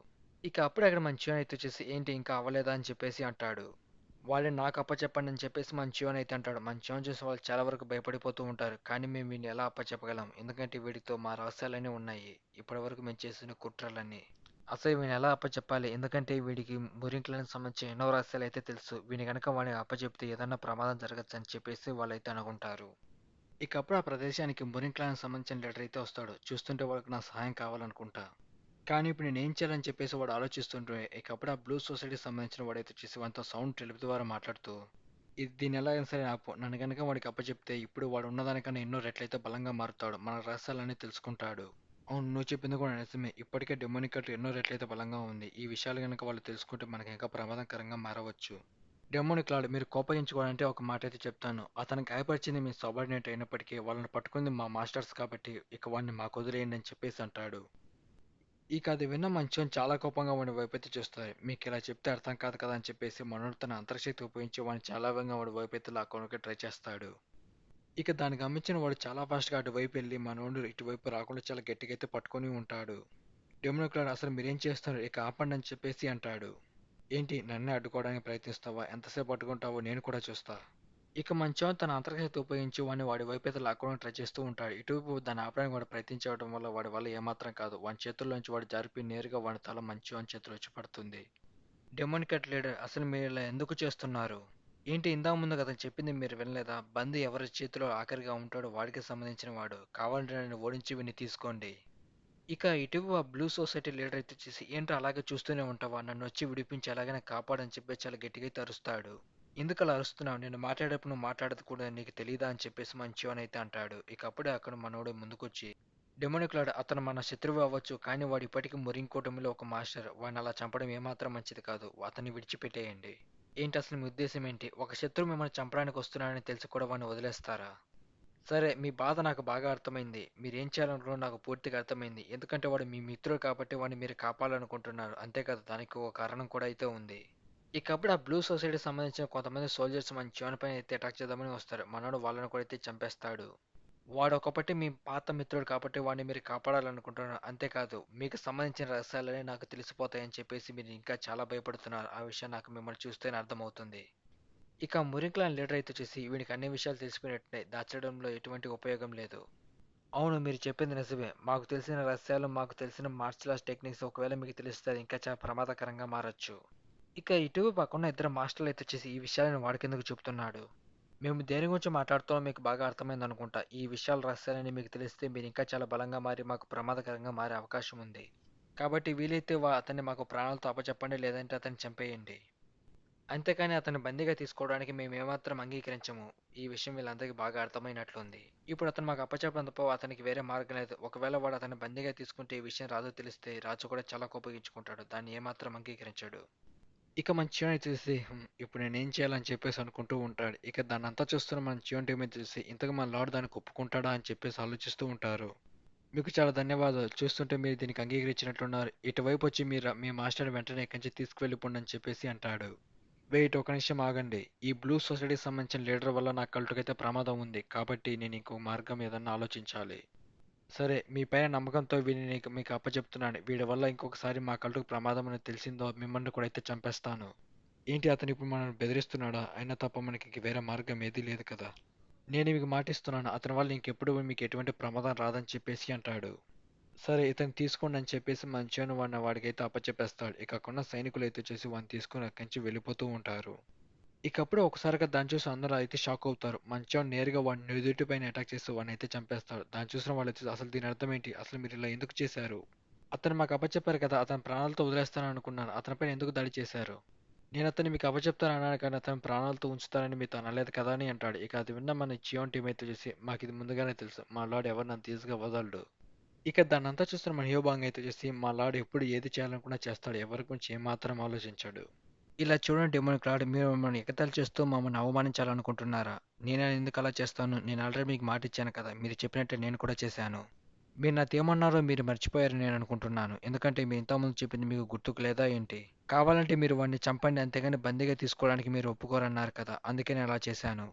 ఇక అప్పుడే అక్కడ మన చివన్ అయితే చూసి ఏంటి ఇంకా అవ్వలేదా అని చెప్పేసి అంటాడు. వాళ్ళని నాకు అప్పచెప్పండి అని చెప్పేసి మన చివన్ అయితే అంటాడు. మన చివన్ చూసి వాళ్ళు చాలా వరకు భయపడిపోతూ ఉంటారు. కానీ మేము వీడిని ఎలా అప్పచెప్పగలం? ఎందుకంటే వీడితో మా రహస్యాలన్నీ ఉన్నాయి. ఇప్పటివరకు మేము చేసిన కుట్రలన్నీ. అసలు వీడిని ఎలా అప్పచెప్పాలి? ఎందుకంటే వీడికి మురింకులకు సంబంధించిన ఎన్నో రహస్యాలు అయితే తెలుసు. వీడిని గనక వాడిని అప్పచెప్తే ఏదన్నా ప్రమాదం జరగచ్చు అని చెప్పేసి వాళ్ళైతే అనుకుంటారు. ఇక అప్పుడు ఆ ప్రదేశానికి మురింకులకు సంబంధించిన లెటర్ అయితే వస్తాడు. చూస్తుంటే వాళ్ళకి నా సహాయం కావాలనుకుంటా. కానీ ఇప్పుడు నేనేం చేయాలని చెప్పేసి వాడు ఆలోచిస్తుంటే ఇక అప్పుడు ఆ బ్లూ సొసైటీకి సంబంధించిన వాడైతే వచ్చేసి వానితో సౌండ్ టెలిపి ద్వారా మాట్లాడుతూ దీన్ని ఎలా అయినా సరే ఆపు. నన్ను గనక వాడికి అప్పచెప్తే ఇప్పుడు వాడు ఉన్నదానికన్నా ఎన్నో రెట్లయితే బలంగా మారుతాడు. మన రహస్యాలన్నీ తెలుసుకుంటాడు. అవును, నువ్వు చెప్పింది కూడా నిజమే. ఇప్పటికే డెమోనిక్ కట్టు ఎన్నో రెట్లయితే బలంగా ఉంది. ఈ విషయాలు గనక వాళ్ళు తెలుసుకుంటే మనకి ఇంకా ప్రమాదకరంగా మారవచ్చు. డెమోనిక్ లార్డ్, మీరు కోపగించుకోవాలంటే ఒక మాట అయితే చెప్తాను. అతను గాయపరిచింది మీ సబార్డినేట్ అయినప్పటికీ వాళ్ళని పట్టుకుంది మా మాస్టర్స్ కాబట్టి ఇక వాడిని మాకు వదిలేయండి అని చెప్పేసి అంటాడు. ఇక అది విన్న మంచోన్ చాలా కోపంగా వాడి వైపైతే చూస్తాడు. మీకు ఇలా చెప్తే అర్థం కాదు కదా అని చెప్పేసి మనోడు తన అంతర్శక్తి ఉపయోగించి వాడిని చాలా వేగంగా వాడి వైపైతే లాక్కోడానికి ట్రై చేస్తాడు. ఇక దాన్ని గమనించిన వాడు చాలా ఫాస్ట్గా అటువైపు వెళ్ళి మనోడు ఇటువైపు రాకుండా చాలా గట్టిగా అయితే పట్టుకొని ఉంటాడు. డెమోనిక్ అసలు మీరేం చేస్తున్నారు, ఇక ఆపండి అని చెప్పేసి అంటాడు. ఏంటి, నన్నే అడ్డుకోవడానికి ప్రయత్నిస్తావా? ఎంతసేపు అడ్డుకుంటావో నేను కూడా చూస్తా. ఇక మంచం తన అంతర్గత ఉపయోగించి వాడి వైపైతే లాక్కోవడానికి ట్రై చేస్తూ ఉంటాడు. ఇటువైపు దాన్ని ఆపడానికి వాడు ప్రయత్నించడం వల్ల వాడి వల్ల ఏమాత్రం కాదు. వాని చేతుల్లోంచి వాడు జారిపోయి నేరుగా వాడి తల మంచం చేతిలో వచ్చి పడుతుంది. డెమోనికట్ లీడర్, అసలు మీరు ఇలా ఎందుకు చేస్తున్నారు? ఏంటి, ఇందా ముందు కదా చెప్పింది మీరు వినలేదా? బందీ ఎవరి చేతిలో ఆఖరిగా ఉంటాడో వాడికి సంబంధించిన వాడు. కావాలంటే నన్ను ఓడించి విని తీసుకోండి. ఇక ఇటీవల బ్లూ సొసైటీ లీడర్ అయితే చేసి ఏంటో అలాగే చూస్తూనే ఉంటావా? నన్ను వచ్చి విడిపించి ఎలాగైనా కాపాడని చెప్పి చాలా గట్టిగా అయితే అరుస్తాడు. ఎందుకు అలా అరుస్తున్నావు? నేను మాట్లాడేటప్పుడు నువ్వు మాట్లాడదు కూడా నీకు తెలియదా అని చెప్పేసి మంచివన్ అయితే అంటాడు. ఇక అప్పుడే అక్కడ మనోడు ముందుకొచ్చి డెమోనిక్ లార్డ్, అతను మన శత్రువు అవ్వచ్చు కానీ వాడు ఇప్పటికీ మురింకోటమిలో ఒక మాస్టర్. వాడిని అలా చంపడం ఏమాత్రం మంచిది కాదు. అతన్ని విడిచిపెట్టేయండి. ఏంటి అసలు మీ ఉద్దేశం ఏంటి? ఒక శత్రువు మిమ్మల్ని చంపడానికి వస్తున్నాడని తెలిసి కూడా వాడిని వదిలేస్తారా? సరే, మీ బాధ నాకు బాగా అర్థమైంది. మీరేం చేయాలనుకున్నారో నాకు పూర్తిగా అర్థమైంది. ఎందుకంటే వాడు మీ మిత్రుడు కాబట్టి వాడిని మీరు కాపాడాలనుకుంటున్నారు. అంతే కదా, దానికి ఒక కారణం కూడా అయితే ఉంది. ఇకప్పుడు ఆ బ్లూ సొసైటీకి సంబంధించిన కొంతమంది సోల్జర్స్ మన చివరి పైన అయితే అటాక్ చేద్దామని వస్తారు. మనోడు వాళ్ళని కూడా అయితే చంపేస్తాడు. వాడు ఒకప్పటి మీ పాత మిత్రుడు కాబట్టి వాడిని మీరు కాపాడాలనుకుంటున్నారు. అంతేకాదు మీకు సంబంధించిన రహస్యాలనే నాకు తెలిసిపోతాయని చెప్పేసి మీరు ఇంకా చాలా భయపడుతున్నారు. ఆ విషయం నాకు మిమ్మల్ని చూస్తేనే అర్థమవుతుంది. ఇక మురిక్లాన్ లీడర్ అయితే వచ్చేసి వీడికి అన్ని విషయాలు తెలిసిపోయినట్టే, దాచడంలో ఎటువంటి ఉపయోగం లేదు. అవును, మీరు చెప్పింది నిజమే. మాకు తెలిసిన రహస్యాలు, మాకు తెలిసిన మార్షల్ ఆర్ట్స్ టెక్నిక్స్ ఒకవేళ మీకు తెలిస్తే అది ఇంకా చాలా ప్రమాదకరంగా మారచ్చు. ఇక ఇటు పక్కన ఇద్దరు మాస్టర్లు అయితే వచ్చేసి ఈ విషయాలను వాడికెందుకు చెప్తున్నాడు? మేము దేని గురించి మాట్లాడుతామో మీకు బాగా అర్థమైంది అనుకుంటా. ఈ విషయాల రహస్యాలని మీకు తెలిస్తే మీరు ఇంకా చాలా బలంగా మారి మాకు ప్రమాదకరంగా మారే అవకాశం ఉంది. కాబట్టి వీలైతే అతన్ని మాకు ప్రాణాలతో అప్పచెప్పండి, లేదంటే అతన్ని చంపేయండి. అంతేకాని అతన్ని బందీగా తీసుకోవడానికి మేము ఏమాత్రం అంగీకరించము. ఈ విషయం వీళ్ళందరికీ బాగా అర్థమైనట్లుంది. ఇప్పుడు అతను మాకు అప్పచెప్పడం తప్ప అతనికి వేరే మార్గం లేదు. ఒకవేళ వాడు అతన్ని బందీగా తీసుకుంటే ఈ విషయం రాజు తెలిస్తే రాజు కూడా చాలా కోపగించుకుంటాడు. దాన్ని ఏమాత్రం అంగీకరించాడు. ఇక మన చివని చూసి ఇప్పుడు నేనేం చేయాలని చెప్పేసి అనుకుంటూ ఉంటాడు. ఇక దాన్నంతా చూస్తున్న మన చివన్ టీం మీద చూసి ఇంతకు మన లార్డ్ దానికి ఒప్పుకుంటాడా అని చెప్పేసి ఆలోచిస్తూ ఉంటారు. మీకు చాలా ధన్యవాదాలు. చూస్తుంటే మీరు దీనికి అంగీకరించినట్లున్నారు. ఇటువైపు వచ్చి మీరు మీ మాస్టర్ని వెంటనే ఇక్కడి నుంచి తీసుకువెళ్ళిపోండి అని చెప్పేసి అంటాడు. వెయిట్, ఒక నిమిషం ఆగండి. ఈ బ్లూ సొసైటీకి సంబంధించిన లీడర్ వల్ల నా కల్టుకైతే ప్రమాదం ఉంది. కాబట్టి నేను ఇంకో మార్గం ఏదన్నా ఆలోచించాలి. సరే, మీ పైన నమ్మకంతో వీడిని మీకు అప్పచెప్తున్నాను. వీడి వల్ల ఇంకొకసారి మా కల్టుకు ప్రమాదం అని తెలిసిందో మిమ్మల్ని కూడా అయితే చంపేస్తాను. ఏంటి, అతను ఇప్పుడు మనల్ని బెదిరిస్తున్నాడా? అయినా తప్ప మనకి ఇంక వేరే మార్గం ఏదీ లేదు కదా. నేను మీకు మాటిస్తున్నాను, అతని వల్ల ఇంకెప్పుడు మీకు ఎటువంటి ప్రమాదం రాదని చెప్పేసి అంటాడు. సరే, ఇతను తీసుకోండి అని చెప్పేసి మంచిగా వాడికైతే అప్పచెప్పేస్తాడు. ఇక అక్కడున్న సైనికులు అయితే వచ్చేసి వాడిని తీసుకొని అక్కడి నుంచి వెళ్ళిపోతూ ఉంటారు. ఇకప్పుడు ఒకసారిగా దాన్ని చూసి అందరూ అయితే షాక్ అవుతారు. మంచోడు నేరుగా వాడి నుదుటి పైన అటాక్ చేస్తూ వాడిని అయితే చంపేస్తాడు. దాన్ని చూసిన వాళ్ళు వచ్చేసి అసలు దీని అర్థం ఏంటి? అసలు మీరు ఇలా ఎందుకు చేశారు? అతను మాకు అప్పచెప్పారు కదా, అతని ప్రాణాలతో వదిలేస్తానని అనుకున్నాను. అతనిపైన ఎందుకు దాడి చేశారు? నేను అతన్ని మీకు అప్పచెప్తాను అన్నాను కానీ అతను ప్రాణాలతో ఉంచుతానని మీతో అనలేదు కదా అని అంటాడు. ఇక అది విన్న మన చియోన్ టీం అయితే చూసి మాకు ఇది ముందుగానే తెలుసు. మా లార్డ్ ఎవరు నన్ను తీసుగా వదలడు. ఇక దాన్నంతా చూస్తున్న మన హ్యూబాంగ్ అయితే చూసి మా లార్డ్ ఎప్పుడు ఏది చేయాలనుకున్నా చేస్తాడు. ఎవరి గురించి ఏమాత్రం ఆలోచించాడు. ఇలా చూడండి డెమోనిక్ లార్డ్, మీరు మమ్మల్ని ఎగతాళి చేస్తూ మమ్మల్ని అవమానించాలనుకుంటున్నారా? నేను ఎందుకు అలా చేస్తాను? నేను ఆల్రెడీ మీకు మాట ఇచ్చాను కదా, మీరు చెప్పినట్టే నేను కూడా చేశాను. మీరు నాకేమన్నారో మీరు మర్చిపోయారని నేను అనుకుంటున్నాను. ఎందుకంటే మీరు ఇంతకుముందు చెప్పింది మీకు గుర్తుకు లేదా ఏంటి? కావాలంటే మీరు వాడిని చంపండి, అంతేగాని బందీగా తీసుకోవడానికి మీరు ఒప్పుకోరన్నారు కదా, అందుకే నేను అలా చేశాను.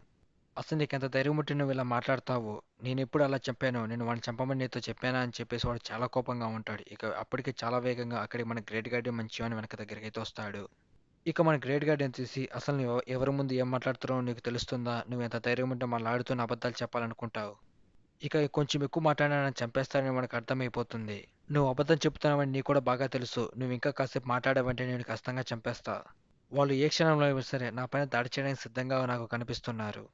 అసలు నీకెంత ధైర్యం ఉంటే నువ్వు ఇలా మాట్లాడతావు? నేనెప్పుడు అలా చెప్పాను? నేను వాడిని చంపమని నీతో చెప్పానా అని చెప్పేసి వాడు చాలా కోపంగా ఉంటాడు. ఇక అప్పటికి చాలా వేగంగా అక్కడికి మన గ్రేట్ గార్డెన్ మంచి అని వెనక దగ్గరికి అయితే వస్తాడు. ఇక మన గ్రేట్ గార్డెన్ చూసి అసలు నువ్వు ఎవరి ముందు ఏం మాట్లాడుతున్నావో నీకు తెలుస్తుందా? నువ్వు ఎంత ధైర్యం ఉంటే మళ్ళీ ఆడుతున్న అబద్ధాలు చెప్పాలనుకుంటావు. ఇక కొంచెం ఎక్కువ మాట్లాడినా నన్ను చంపేస్తానని మనకు అర్థమైపోతుంది. నువ్వు అబద్ధం చెప్తున్నావని నీకు కూడా బాగా తెలుసు. నువ్వు ఇంకా కాసేపు మాట్లాడావంటే నేను ఖచ్చితంగా చంపేస్తా. వాళ్ళు ఏ క్షణంలో అయినా సరే నా పైన దాడి చేయడానికి సిద్ధంగా నాకు కనిపిస్తున్నారు.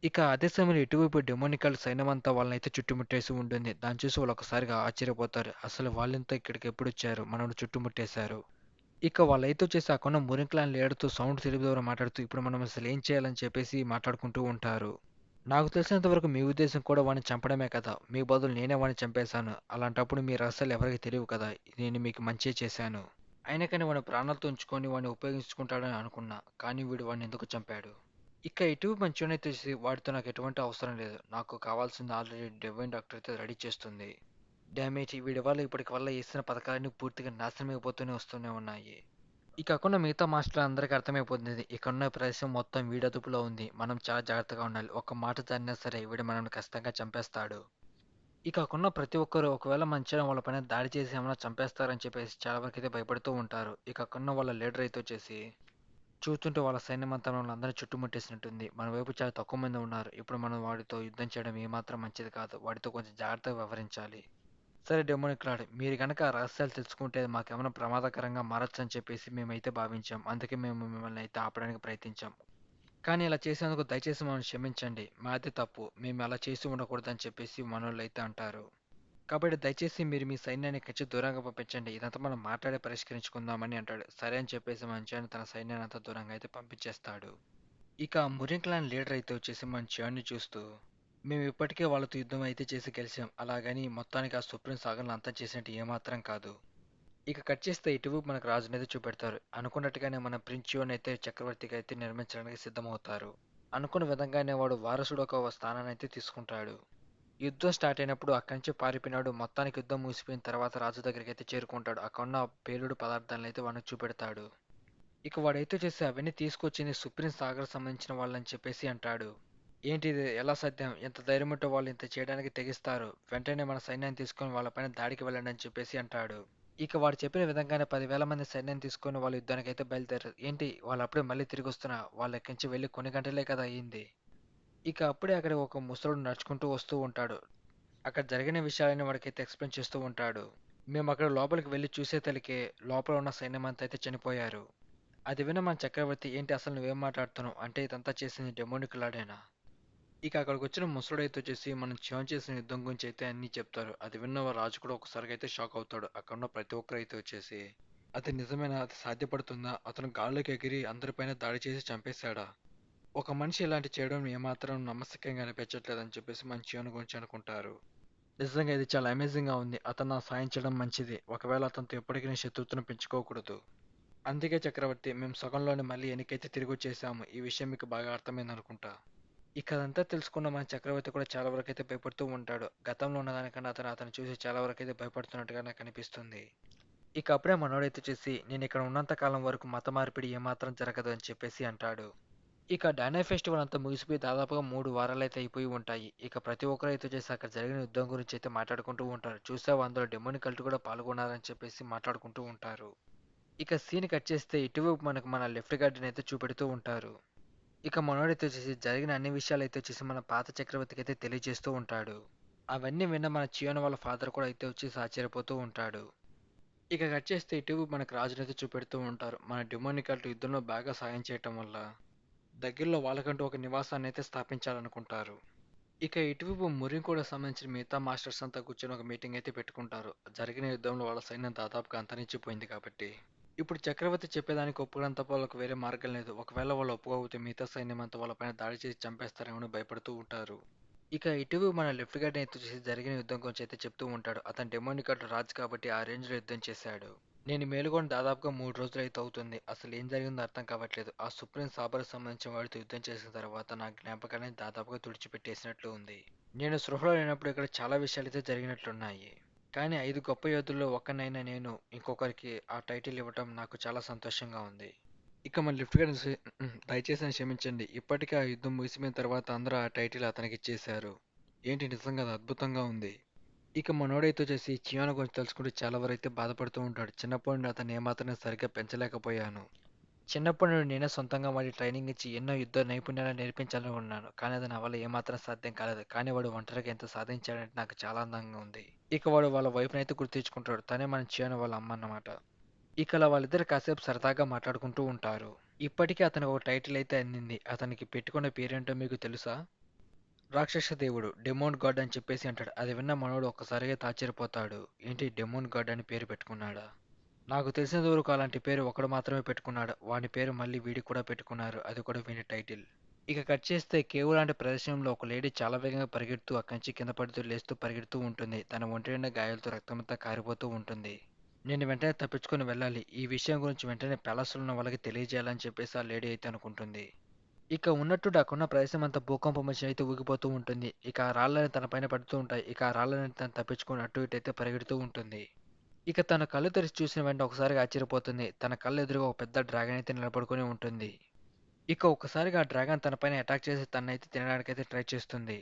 ఇక అదే సమయంలో ఇటువైపు డెమోనికల్ సైన్యమంతా వాళ్ళనైతే చుట్టుముట్టేసి ఉంటుంది. దాన్ని చూసి వాళ్ళు ఒకసారిగా ఆశ్చర్యపోతారు. అసలు వాళ్ళంతా ఇక్కడికి ఎప్పుడొచ్చారు? మనల్ని చుట్టుముట్టేశారు. ఇక వాళ్ళైతే వచ్చేసి అక్కడున్న మురింక్లాన్ లీడర్‌తో సౌండ్ తెలివి ద్వారా మాట్లాడుతూ ఇప్పుడు మనం అసలు ఏం చేయాలని చెప్పేసి మాట్లాడుకుంటూ ఉంటారు. నాకు తెలిసినంత వరకు మీ ఉద్దేశం కూడా వాడిని చంపడమే కదా! మీ బదులు నేనే వాడిని చంపేశాను. అలాంటప్పుడు మీ రహస్యాలు ఎవరికీ తెలియవు కదా! నేను మీకు మంచే చేశాను. అయినా కానీ వాడిని ప్రాణాలతో ఉంచుకొని వాడిని ఉపయోగించుకుంటాడని అనుకున్నా. కానీ వీడు వాడిని ఎందుకు చంపాడు? ఇక ఇటు మంచోనైతే చూసి వాడితో నాకు ఎటువంటి అవసరం లేదు. నాకు కావాల్సింది ఆల్రెడీ డివైన్ డాక్టర్ అయితే రెడీ చేస్తుంది. డ్యామేజ్ వీడి వల్ల ఇప్పటికి వల్ల ఏసిన పథకాలన్నీ పూర్తిగా నాశనమైపోతూనే వస్తూనే ఉన్నాయి. ఈ కాకుండా మిగతా మాస్టర్లు అందరికీ అర్థమైపోతుంది. ఇక్కడున్న ప్రదేశం మొత్తం వీడి అదుపులో ఉంది. మనం చాలా జాగ్రత్తగా ఉండాలి. ఒక్క మాట జారినా సరే వీడు మనల్ని ఖచ్చితంగా చంపేస్తాడు. ఈ కాకుండా ప్రతి ఒక్కరు ఒకవేళ మంచిగా వాళ్ళ పైన దాడి చేసి ఏమైనా చంపేస్తారని చెప్పేసి చాలా వరకు అయితే భయపడుతూ ఉంటారు. ఇక అక్కడున్న వాళ్ళ లీడర్ అయితే వచ్చేసి చూస్తుంటే వాళ్ళ సైన్యమంతా మనల్ని అందరినీ చుట్టుముట్టేసినట్టుంది. మన వైపు చాలా తక్కువ మంది ఉన్నారు. ఇప్పుడు మనం వాడితో యుద్ధం చేయడం ఏమాత్రం మంచిది కాదు. వాడితో కొంచెం జాగ్రత్తగా వ్యవహరించాలి. సరే డెమోనిక్ లార్డ్, మీరు గనక ఆ రహస్యాలు తెలుసుకుంటే అది మాకేమైనా ప్రమాదకరంగా మారొచ్చని చెప్పేసి మేమైతే భావించాం. అందుకే మేము మిమ్మల్ని అయితే ఆపడానికి ప్రయత్నించాం. కానీ ఇలా చేసేందుకు దయచేసి మమ్మల్ని క్షమించండి. మాదే తప్పు. మేము అలా చేసి ఉండకూడదని చెప్పేసి మనోళ్ళైతే అంటారు. కాబట్టి దయచేసి మీరు మీ సైన్యాన్ని కొంచెం దూరంగా పంపించండి. ఇదంతా మనం మాట్లాడి పరిష్కరించుకుందామని అంటాడు. సరే అని చెప్పేసి మంచిగానే తన సైన్యాన్ని అంతా దూరంగా అయితే పంపించేస్తాడు. ఇక మురింగ్ క్లాన్ లీడర్ అయితే వచ్చేసి మంచిగాన్ని చూస్తూ మేము ఇప్పటికే వాళ్ళతో యుద్ధం అయితే చేసి గెలిచాం. అలాగని మొత్తానికి ఆ సుప్రీం సాగర్‌ని అంతం చేసినట్టు ఏమాత్రం కాదు. ఇక కట్ చేస్తే ఇటువైపు మనకు రాజునైతే చూపెడతారు. అనుకున్నట్టుగానే మన ప్రిన్స్ జియోన్ అయితే చక్రవర్తిగా అయితే నిర్మించడానికి సిద్ధమవుతారు. అనుకున్న విధంగానే వాడు వారసుడు ఒక స్థానాన్ని అయితే తీసుకుంటాడు. యుద్ధం స్టార్ట్ అయినప్పుడు అక్కడి నుంచి పారిపోయినాడు. మొత్తానికి యుద్ధం ముగిసిపోయిన తర్వాత రాజు దగ్గరికి అయితే చేరుకుంటాడు. అక్కడున్న పేలుడు పదార్థాలను అయితే వానికి చూపెడతాడు. ఇక వాడైతే చేసి అవన్నీ తీసుకొచ్చింది సుప్రీం సాగర్ సంబంధించిన వాళ్ళని చెప్పేసి అంటాడు. ఏంటిది ఎలా సాధ్యం? ఎంత ధైర్యముంటే వాళ్ళు ఇంత చేయడానికి తెగిస్తారు. వెంటనే మన సైన్యాన్ని తీసుకొని వాళ్ళపైన దాడికి వెళ్ళండి అని చెప్పేసి అంటాడు. ఇక వాడు చెప్పిన విధంగానే 10,000 మంది సైన్యాన్ని తీసుకొని వాళ్ళు యుద్ధానికైతే బయలుదేరారు. ఏంటి వాళ్ళు అప్పుడే మళ్ళీ తిరిగి వస్తున్నా? వాళ్ళ ఎక్కడి నుంచి వెళ్ళి కొన్ని గంటలే కదా అయ్యింది. ఇక అప్పుడే అక్కడ ఒక ముసలోడు నడుచుకుంటూ వస్తూ ఉంటాడు. అక్కడ జరిగిన విషయాలని వాడికైతే ఎక్స్‌ప్లెయిన్ చేస్తూ ఉంటాడు. మేము అక్కడ లోపలికి వెళ్లి చూసేతలికే లోపల ఉన్న సైన్యమంతా అయితే చనిపోయారు. అది విన్న మన చక్రవర్తి ఏంటి అసలు నువ్వేం మాట్లాడుతున్నావు? అంటే ఇదంతా చేసింది డెమోనిక్ లార్డేనా? ఇక అక్కడికొచ్చిన ముసలోడైతే వచ్చేసి మనం చివరి చేసిన యుద్ధం గురించి అయితే అన్నీ చెప్తారు. అది విన్న రాజు కూడా ఒకసారిగా అయితే షాక్ అవుతాడు. అక్కడున్న ప్రతి ఒక్కరు అయితే వచ్చేసి అది నిజమేనా? అది సాధ్యపడుతుందా? అతను గాల్లోకి ఎగిరి అందరిపైన దాడి చేసి చంపేశాడా? ఒక మనిషి ఇలాంటి చేయడం ఏమాత్రం నమ్మశక్యంగా అనిపించట్లేదని చెప్పేసి మన చివరి గురించి అనుకుంటారు. నిజంగా ఇది చాలా అమేజింగ్‌గా ఉంది. అతను నాకు సాయం చేయడం మంచిది. ఒకవేళ అతనితో ఎప్పటికీ నేను శత్రుత్వం పెంచుకోకూడదు. అందుకే చక్రవర్తి మేము సగంలోనే మళ్ళీ వెనకైతే తిరిగొచ్చేసాము. ఈ విషయం మీకు బాగా అర్థమైందనుకుంటా. ఇక అదంతా తెలుసుకున్న మన చక్రవర్తి కూడా చాలా వరకైతే భయపడుతూ ఉంటాడు. గతంలో ఉన్నదానికన్నా అతను చూసి చాలా వరకైతే భయపడుతున్నట్టుగా నాకు అనిపిస్తుంది. ఇక అప్పుడే మనోడైతే చూసి నేను ఇక్కడ ఉన్నంత కాలం వరకు మత మార్పిడి ఏమాత్రం జరగదు అని చెప్పేసి అంటాడు. ఇక డానై ఫెస్టివల్ అంతా ముగిసిపోయి దాదాపుగా 3 వారాలైతే అయిపోయి ఉంటాయి. ఇక ప్రతి ఒక్కరు అయితే చేసి అక్కడ జరిగిన యుద్ధం గురించి అయితే మాట్లాడుకుంటూ ఉంటారు. చూసావా అందులో డెమోనిక్ కల్ట్ కూడా పాల్గొన్నారని చెప్పేసి మాట్లాడుకుంటూ ఉంటారు. ఇక సీన్ కట్ చేస్తే ఇటువైపు మనకు మన లెఫ్ట్ గార్డ్‌ని అయితే చూపెడుతూ ఉంటారు. ఇక మనోడైతే వచ్చేసి జరిగిన అన్ని విషయాలైతే వచ్చేసి మన పాత చక్రవర్తికి అయితే తెలియజేస్తూ ఉంటాడు. అవన్నీ విన్న మన చియోన్ వాళ్ళ ఫాదర్ కూడా అయితే వచ్చేసి ఆశ్చర్యపోతూ ఉంటాడు. ఇక కట్ చేస్తే ఇటు మనకు రాజునైతే చూపెడుతూ ఉంటారు. మన డెమోనికల్ యుద్ధంలో బాగా సాయం చేయటం వల్ల దగ్గరలో వాళ్ళకంటూ ఒక నివాసాన్ని అయితే స్థాపించాలనుకుంటారు. ఇక ఇటువైపు మురిన్ కూడా సంబంధించిన మిగతా మాస్టర్స్ అంతా కూర్చొని ఒక మీటింగ్ అయితే పెట్టుకుంటారు. జరిగిన యుద్ధంలో వాళ్ళ సైన్యం దాదాపుగా అంతరించిపోయింది కాబట్టి. ఇప్పుడు చక్రవర్తి చెప్పేదానికి ఒప్పుకోవడం తప్ప వాళ్ళకి వేరే మార్గం లేదు. ఒకవేళ వాళ్ళు ఒప్పుకోకపోతే మిగతా సైన్యం అంతా వాళ్ళపైన దాడి చేసి చంపేస్తారేమో అని భయపడుతూ ఉంటారు. ఇక ఇటువైపు మన లెఫ్ట్ గార్డ్ అయితే చూసి జరిగిన యుద్ధం గురించి అయితే చెప్తూ ఉంటాడు. అతను డెమోనిక్ రాజు కాబట్టి ఆ రేంజ్‌లో యుద్ధం చేశాడు. నేను మేలుకొని దాదాపుగా 3 రోజులు అయితే అవుతుంది. అసలు ఏం జరిగిందో అర్థం కావట్లేదు. ఆ సుప్రీం సాబర్‌కి సంబంధించిన వాడితో యుద్ధం చేసిన తర్వాత నా జ్ఞాపకాన్ని దాదాపుగా తుడిచిపెట్టేసినట్లు ఉంది. నేను స్పృహలో లేనప్పుడు ఇక్కడ చాలా విషయాలైతే జరిగినట్లున్నాయి. కానీ 5 గొప్ప యోధుల్లో ఒక్కనైన నేను ఇంకొకరికి ఆ టైటిల్ ఇవ్వటం నాకు చాలా సంతోషంగా ఉంది. ఇక మన లిఫ్ట్ గార్డ్ దయచేసి నన్ను క్షమించండి. ఇప్పటికే ఆ యుద్ధం ముగిసిపోయిన తర్వాత అందరూ ఆ టైటిల్ అతనికి ఇచ్చేశారు. ఏంటి నిజంగా అది అద్భుతంగా ఉంది. ఇక మనోడైతే వచ్చేసి చియాను గురించి తెలుసుకుంటే చాలా వరకైతే బాధపడుతూ ఉంటాడు. చిన్నప్పటి నుండి అతన్ని ఏమాత్రం సరిగ్గా పెంచలేకపోయాను. చిన్నప్పటి నుండి నేనే సొంతంగా వాడికి ట్రైనింగ్ ఇచ్చి ఎన్నో యుద్ధ నైపుణ్యాలు నేర్పించాలని ఉన్నాను. కానీ అది నా వల్ల ఏమాత్రం సాధ్యం కాలేదు. కానీ వాడు ఒంటరిగా ఎంత సాధించాడంటే నాకు చాలా అందంగా ఉంది. ఇక వాడు వాళ్ళ వైఫ్‌నైతే గుర్తించుకుంటాడు. తనే మన చియాన్ వాళ్ళ అమ్మ అన్నమాట. ఇక అలా వాళ్ళిద్దరు కాసేపు సరదాగా మాట్లాడుకుంటూ ఉంటారు. ఇప్పటికే అతనికి ఒక టైటిల్ అయితే అందింది. అతనికి పెట్టుకున్న పేరేంటో మీకు తెలుసా? రాక్షస దేవుడు డెమోన్ గాడ్ అని చెప్పేసి అంటాడు. అది విన్న మనోడు ఒక్కసారిగా ఆశ్చర్యపోతాడు. ఏంటి డెమోన్ గాడ్ అని పేరు పెట్టుకున్నాడా? నాకు తెలిసినంత వరకు అలాంటి పేరు ఒకడు మాత్రమే పెట్టుకున్నాడు. వాని పేరు మళ్ళీ వీడికి కూడా పెట్టుకున్నారు. అది కూడా వీని టైటిల్. ఇక కట్ చేస్తే కేవ్ లాంటి ప్రదేశంలో ఒక లేడీ చాలా వేగంగా పరిగెడుతూ అక్కడి నుంచి కింద పడుతూ లేస్తూ పరిగెడుతూ ఉంటుంది. తన ఒంటి నిండా గాయాలతో రక్తమంతా కారిపోతూ ఉంటుంది. నేను వెంటనే తప్పించుకొని వెళ్ళాలి. ఈ విషయం గురించి వెంటనే ప్యాలెస్‌లో ఉన్న వాళ్ళకి తెలియజేయాలని చెప్పేసి ఆ లేడీ అయితే అనుకుంటుంది. ఇక ఉన్నట్టుండి అక్కడున్న ప్రదేశం అంతా భూకంపం వచ్చి అయితే ఊగిపోతూ ఉంటుంది. ఇక ఆ రాళ్ళని తన పైన పడుతూ ఉంటాయి. ఇక ఆ రాళ్ళని తను తప్పించుకొని అటు ఇటు అయితే పరిగెడుతూ ఉంటుంది. ఇక తన కళ్ళు తెరిచి చూసిన వెంటనే ఒకసారిగా ఆశ్చర్యపోతుంది. తన కళ్ళ ఎదురుగా ఒక పెద్ద డ్రాగన్ అయితే నిలబడుకొని ఉంటుంది. ఇక ఒక్కసారిగా ఆ డ్రాగన్ తన పైన అటాక్ చేసి తననైతే తినడానికైతే ట్రై చేస్తుంది.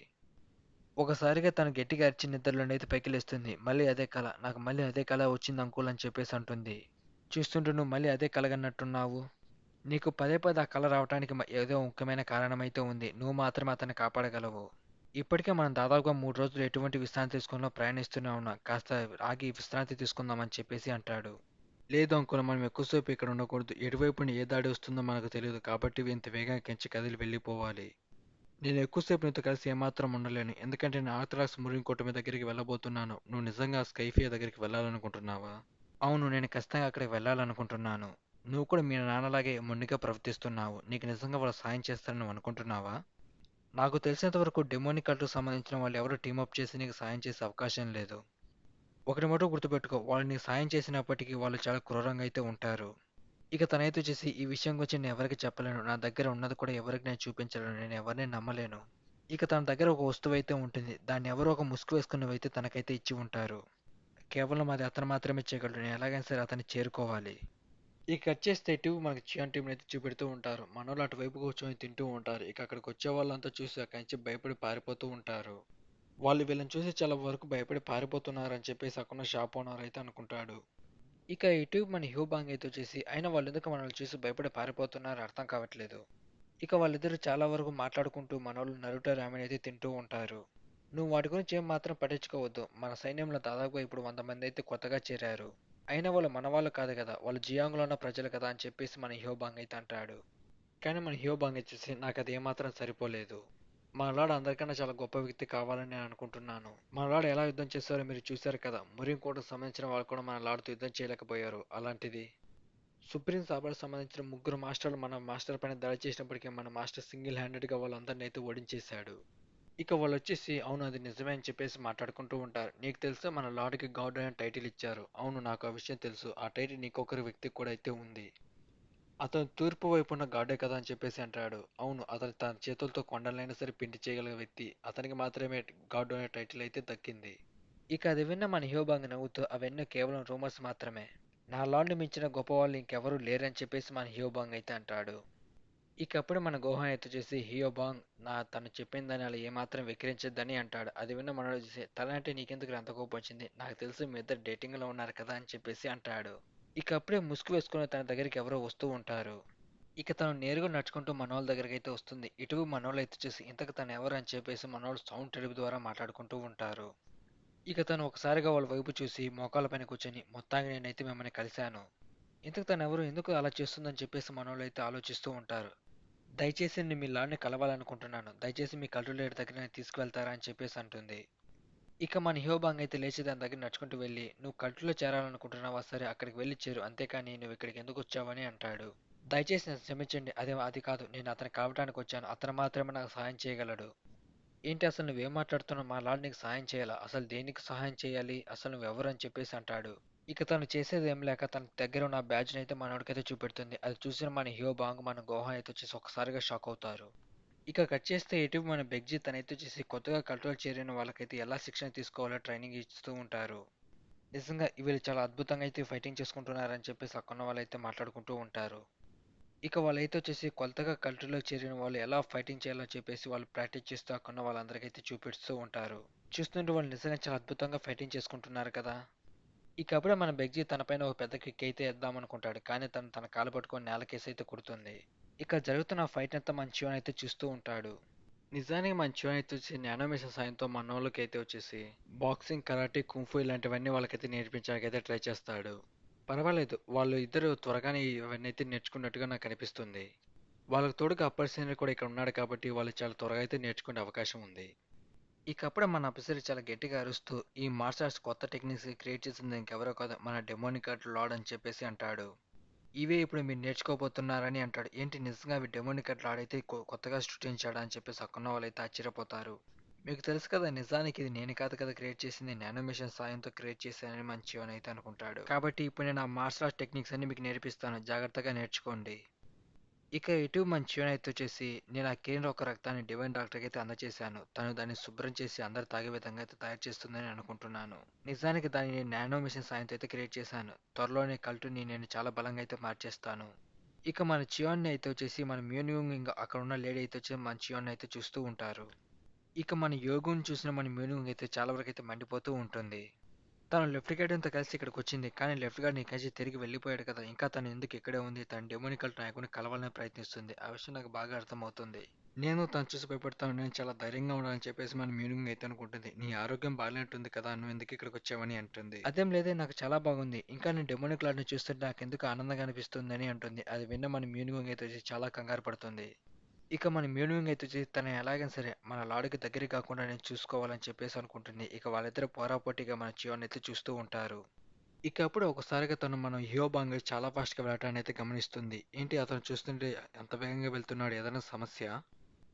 ఒకసారిగా తను గట్టిగా అరిచి నిద్రలోనైతే పైకి లేస్తుంది. మళ్ళీ అదే కల. నాకు మళ్ళీ అదే కల వచ్చింది అంకుల్ అని చెప్పేసి అంటుంది. చూస్తుంటే నువ్వు మళ్ళీ అదే కలగన్నట్టున్నావు. నీకు పదే పదే ఆ కల రావటానికి ఏదో ముఖ్యమైన కారణమైతే ఉంది. నువ్వు మాత్రమే అతన్ని కాపాడగలవు. ఇప్పటికే మనం దాదాపుగా 3 రోజులు ఎటువంటి విశ్రాంతి తీసుకోకుండా ప్రయాణిస్తూనే ఉన్నాం. కాస్త ఆగి విశ్రాంతి తీసుకుందామని చెప్పేసి అంటాడు. లేదు అంకుల్ మనం ఎక్కువసేపు ఇక్కడ ఉండకూడదు. ఎటువైపు నుండి ఏ దాడి వస్తుందో మనకు తెలియదు. కాబట్టి ఇంత వేగంగా కెంచి కదిలి వెళ్ళిపోవాలి. నేను ఎక్కువసేపు నీతో కలిసి ఏమాత్రం ఉండలేను. ఎందుకంటే నేను ఆర్థడాక్స్ మురీన్ కూటమి దగ్గరికి వెళ్ళబోతున్నాను. నువ్వు నిజంగా స్కైఫియా దగ్గరికి వెళ్ళాలనుకుంటున్నావా? అవును, నేను ఖచ్చితంగా అక్కడికి వెళ్ళాలనుకుంటున్నాను. నువ్వు కూడా మీ నాన్నలాగే మొండిగా ప్రవర్తిస్తున్నావు. నీకు నిజంగా వాళ్ళు సాయం చేస్తారని నువ్వు అనుకుంటున్నావా? నాకు తెలిసినంత వరకు డెమోనిక్ కల్ట్‌కు సంబంధించిన వాళ్ళు ఎవరు టీమ్ అప్ చేసి నీకు సాయం చేసే అవకాశం లేదు. ఒకటి మటుకు గుర్తుపెట్టుకో, వాళ్ళు నీకు సాయం చేసినప్పటికీ వాళ్ళు చాలా క్రూరంగా అయితే ఉంటారు. ఇక తనైతే వచ్చేసి ఈ విషయం గురించి నేను ఎవరికీ చెప్పలేను. నా దగ్గర ఉన్నది కూడా ఎవరికి నేను చూపించలేను. నేను ఎవరిని నమ్మలేను. ఇక తన దగ్గర ఒక వస్తువైతే ఉంటుంది. దాన్ని ఎవరో ఒక ముసుగు వేసుకున్నవైతే తనకైతే ఇచ్చి ఉంటారు. కేవలం అది అతను మాత్రమే చేయగలడు. నేను ఎలాగైనా సరే అతన్ని చేరుకోవాలి. ఇక కట్ చేస్తే ఇటు మనకి చియాన్ టీంని అయితే చూపెడుతూ ఉంటారు. మనోళ్ళు అటువైపు కూర్చొని తింటూ ఉంటారు. ఇక అక్కడికి వచ్చే వాళ్ళంతా చూసి అక్కడి నుంచి భయపడి పారిపోతూ ఉంటారు. వాళ్ళు వీళ్ళని చూసి చాలా వరకు భయపడి పారిపోతున్నారని చెప్పేసి అక్కడున్న షాప్ ఓనర్ అయితే అనుకుంటాడు. ఇక ఇటు మన హ్యూబాంగ్ అయితే వచ్చేసి అయినా వాళ్ళెందుకు మనల్ని చూసి భయపడి పారిపోతున్నారో అర్థం కావట్లేదు. ఇక వాళ్ళిద్దరూ చాలా వరకు మాట్లాడుకుంటూ మనోళ్ళు నరుటో రామెన్ అయితే తింటూ ఉంటారు. నువ్వు వాటి గురించి ఏం మాత్రం పట్టించుకోవద్దు. మన సైన్యంలో దాదాపుగా ఇప్పుడు 100 మంది అయితే కొత్తగా చేరారు. అయినా వాళ్ళు మన వాళ్ళు కాదు కదా. వాళ్ళు జియాంగ్లో ఉన్న ప్రజలు కదా అని చెప్పేసి మన హ్యూబాంగ్ అయితే అంటాడు. కానీ మన హ్యూబాంగ్ వచ్చేసి నాకు అది ఏమాత్రం సరిపోలేదు. మనలాడు అందరికన్నా చాలా గొప్ప వ్యక్తి కావాలని నేను అనుకుంటున్నాను. మనలాడు ఎలా యుద్ధం చేస్తారో మీరు చూశారు కదా. మురిన్ కోటకు సంబంధించిన వాళ్ళు కూడా మన లాడుతూ యుద్ధం చేయలేకపోయారు. అలాంటిది సుప్రీం సాబర్కి సంబంధించిన ముగ్గురు మాస్టర్లు మన మాస్టర్ పైన దాడి చేసినప్పటికీ మన మాస్టర్ సింగిల్ హ్యాండెడ్గా వాళ్ళందరినీ అయితే ఓడించేశాడు. ఇక వాళ్ళు వచ్చేసి అవును అది నిజమే అని చెప్పేసి మాట్లాడుకుంటూ ఉంటారు. నీకు తెలుసా మన లార్డ్కి గాడ్ అనే టైటిల్ ఇచ్చారు. అవును నాకు ఆ విషయం తెలుసు. ఆ టైటిల్ నీకొకరి వ్యక్తికి కూడా అయితే ఉంది. అతను తూర్పు వైపు ఉన్న గాడే కదా అని చెప్పేసి అంటాడు. అవును అతను తన చేతులతో కొండలైనా సరే పిండి చేయగల వ్యక్తి. అతనికి మాత్రమే గాడ్ అనే టైటిల్ అయితే దక్కింది. ఇక అది విన్న మన హ్యూబాంగ్ నవ్వుతూ అవన్నీ కేవలం రూమర్స్ మాత్రమే. నా లార్డ్ని మించిన గొప్పవాళ్ళు ఇంకెవరూ లేరని చెప్పేసి మన హ్యూబాంగ్ అయితే అంటాడు. ఇక అప్పుడు మన గోహాన్ అయితే చేసి హియోబాంగ్ తను చెప్పిందని అలా ఏమాత్రం వెక్కిరించొద్దని అంటాడు. అది విన్న మనోడు చూసి తల అంటే నీకెందుకు అంత కోపం వచ్చింది? నాకు తెలుసు మీ ఇద్దరు డేటింగ్లో ఉన్నారు కదా అని చెప్పేసి అంటాడు. ఇక అప్పుడే ముసుగు వేసుకుని తన దగ్గరికి ఎవరో వస్తూ ఉంటారు. ఇక తను నేరుగా నడుచుకుంటూ మనోళ్ళ దగ్గరికి అయితే వస్తుంది. ఇటు మనోళ్ళు అయితే చూసి ఇంతకు తను ఎవరు అని చెప్పేసి మనోళ్ళు సౌండ్ టెలిపి ద్వారా మాట్లాడుకుంటూ ఉంటారు. ఇక తను ఒకసారిగా వాళ్ళ వైపు చూసి మోకాళ్ళ పైన కూర్చొని మొత్తానికి నేనైతే మిమ్మల్ని కలిశాను. ఇంతకు తను ఎవరు ఎందుకు అలా చేస్తుందని చెప్పేసి మనోళ్ళు అయితే ఆలోచిస్తూ ఉంటారు. దయచేసి నేను మీ లార్డ్‌ని కలవాలనుకుంటున్నాను. దయచేసి మీ కల్ట్ లీడర్ దగ్గరికి నన్ను తీసుకువెళ్తారా అని చెప్పేసి అంటుంది. ఇక మన హ్యూబాంగ్ అయితే లేచి దాని దగ్గర నడుచుకుంటూ వెళ్ళి నువ్వు కల్ట్‌లో చేరాలనుకుంటున్నావా సరే అక్కడికి వెళ్ళి చేరు. అంతేకాని నువ్వు ఇక్కడికి ఎందుకు వచ్చావని అంటాడు. దయచేసి నన్ను క్షమించండి. అది కాదు. నేను అతన్ని కలవటానికి వచ్చాను. అతను మాత్రమే నాకు సహాయం చేయగలడు. ఏంటి అసలు నువ్వేం మాట్లాడుతున్నావు? మా లార్డ్ నీకు సహాయం చేయాలా? అసలు దేనికి సహాయం చేయాలి? అసలు నువ్వెవరు అని చెప్పేసి అంటాడు. ఇక తను చేసేది ఏం లేక తన దగ్గర ఉన్న బ్యాడ్జ్‌ని అయితే మనోడికైతే చూపెడుతుంది. అది చూసిన మన హ్యూబాంగ్ మన గోహాన్ అయితే వచ్చేసి ఒక్కసారిగా షాక్ అవుతారు. ఇక కట్ చేస్తే ఇటు మన బెగ్జీ తనైతే వచ్చేసి కొత్తగా కల్ట్‌లో చేరిన వాళ్ళకైతే ఎలా శిక్షణ తీసుకోవాలో ట్రైనింగ్ ఇస్తూ ఉంటారు. నిజంగా వీళ్ళు చాలా అద్భుతంగా అయితే ఫైటింగ్ చేసుకుంటున్నారని చెప్పేసి అక్కడున్న వాళ్ళైతే మాట్లాడుకుంటూ ఉంటారు. ఇక వాళ్ళైతే వచ్చేసి కొత్తగా కల్ట్‌లో చేరిన వాళ్ళు ఎలా ఫైటింగ్ చేయాలో చెప్పేసి వాళ్ళు ప్రాక్టీస్ చేస్తూ అక్కడున్న వాళ్ళందరికైతే చూపిస్తూ ఉంటారు. చూస్తుంటే వాళ్ళు నిజంగా చాలా అద్భుతంగా ఫైటింగ్ చేసుకుంటున్నారు కదా! ఇక అప్పుడే మన బెగ్జీ తన పైన ఒక పెద్ద కిక్ అయితే ఇద్దామనుకుంటాడు. కానీ తను తన కాలు పట్టుకొని నేలకేసి అయితే కొడుతుంది. ఇక జరుగుతున్న ఫైట్ అంతా మన చివన్ అయితే చూస్తూ ఉంటాడు. నిజానికి మన చివన్ అయితే వచ్చి నానోమేషన్ సాయంతో మనోళ్ళకి అయితే వచ్చేసి బాక్సింగ్, కరాటే, కుంఫు ఇలాంటివన్నీ వాళ్ళకైతే నేర్పించడానికి అయితే ట్రై చేస్తాడు. పర్వాలేదు, వాళ్ళు ఇద్దరు త్వరగానే ఇవన్నీ అయితే నేర్చుకున్నట్టుగా నాకు అనిపిస్తుంది. వాళ్ళకి తోడుగా అప్పర్ సీనియర్ కూడా ఇక్కడ ఉన్నాడు కాబట్టి వాళ్ళు చాలా త్వరగా అయితే నేర్చుకునే అవకాశం ఉంది. ఇక అప్పుడే మన ఆఫీసర్ చాలా గట్టిగా అరుస్తూ ఈ మార్షల్ ఆర్ట్స్ కొత్త టెక్నిక్స్ క్రియేట్ చేసింది ఇంకెవరో కాదు మన డెమోనికట్ లార్డ్ అని చెప్పేసి అంటాడు. ఇవే ఇప్పుడు మీరు నేర్చుకోబోతున్నారని అంటాడు. ఏంటి నిజంగా అవి డెమోనికట్ లార్డ్ అయితే కొత్తగా సృష్టించాడా అని చెప్పేసి అక్కడున్న వాళ్ళైతే ఆశ్చర్యపోతారు. మీకు తెలుసు కదా, నిజానికి ఇది నేను కాదు కదా క్రియేట్ చేసింది, నానోమేషన్ సాయంతో క్రియేట్ చేశానని మంచి అని అయితే అనుకుంటాడు. కాబట్టి ఇప్పుడు నేను ఆ మార్షల్ ఆర్ట్స్ టెక్నిక్స్ అన్ని మీకు నేర్పిస్తాను, జాగ్రత్తగా నేర్చుకోండి. ఇక ఇటు మన శివన్ అయితే వచ్చేసి నేను ఆ కేంద్ర ఒక రక్తాన్ని డివైన్ డాక్టర్కి అయితే అందజేశాను. తను దాన్ని శుభ్రం చేసి అందరు తాగే విధంగా అయితే తయారు చేస్తుందని అనుకుంటున్నాను. నిజానికి దాన్ని నేను నానో మిషన్ సాయంతో అయితే క్రియేట్ చేశాను. త్వరలోనే కల్టుని నేను చాలా బలంగా అయితే మార్చేస్తాను. ఇక మన చియాన్ని అయితే వచ్చేసి మన మ్యూనింగ్ ఇంకా అక్కడ ఉన్న లేడీ అయితే వచ్చి మన చియాన్ని అయితే చూస్తూ ఉంటారు. ఇక మన యోగుని చూసిన మన మ్యూనింగ్ అయితే చాలా వరకు అయితే మండిపోతూ ఉంటుంది. తను లెఫ్ట్ గార్డెన్‌తో కలిసి ఇక్కడికొచ్చింది. కానీ లెఫ్ట్ గార్డ్ ఇక్కడి నుంచి తిరిగి వెళ్ళిపోయాడు కదా! ఇంకా తను ఎందుకు ఇక్కడే ఉంది? తను డెమోనికల్ నాయకుడిని కలవాలని ప్రయత్నిస్తుంది. ఆ విషయం నాకు బాగా అర్థమవుతుంది. నేను తను చూసి భయపడతాను. నేను చాలా ధైర్యంగా ఉండాలని చెప్పేసి మన మీనింగ్ అయితే అనుకుంటుంది. నీ ఆరోగ్యం బాగాలేనట్టుంది కదా! నువ్వెందుకు ఇక్కడికొచ్చావని అంటుంది. అదేం లేదే, నాకు చాలా బాగుంది. ఇంకా నేను డెమోనిక్ లార్డ్‌ని చూస్తుంటే నాకెందుకో ఆనందంగా అనిపిస్తుందని అంటుంది. అది విన్న మన మీనింగ్ అయితే వచ్చి చాలా కంగారు పడుతుంది. ఇక మన మ్యూనింగ్ అయితే వచ్చి తను ఎలాగైనా సరే మన లాడుకి దగ్గరికి కాకుండా నేను చూసుకోవాలని చెప్పేసి అనుకుంటుంది. ఇక వాళ్ళిద్దరు పోరాపోటీగా మన చియోని అయితే చూస్తూ ఉంటారు. ఇక అప్పుడు ఒకసారిగా తను మన హియోబాంగ్ చాలా ఫాస్ట్‌గా వెళ్ళటాన్ని అయితే గమనిస్తుంది. ఏంటి అతను చూస్తుంటే అంత వేగంగా వెళ్తున్నాడు, ఏదైనా సమస్య?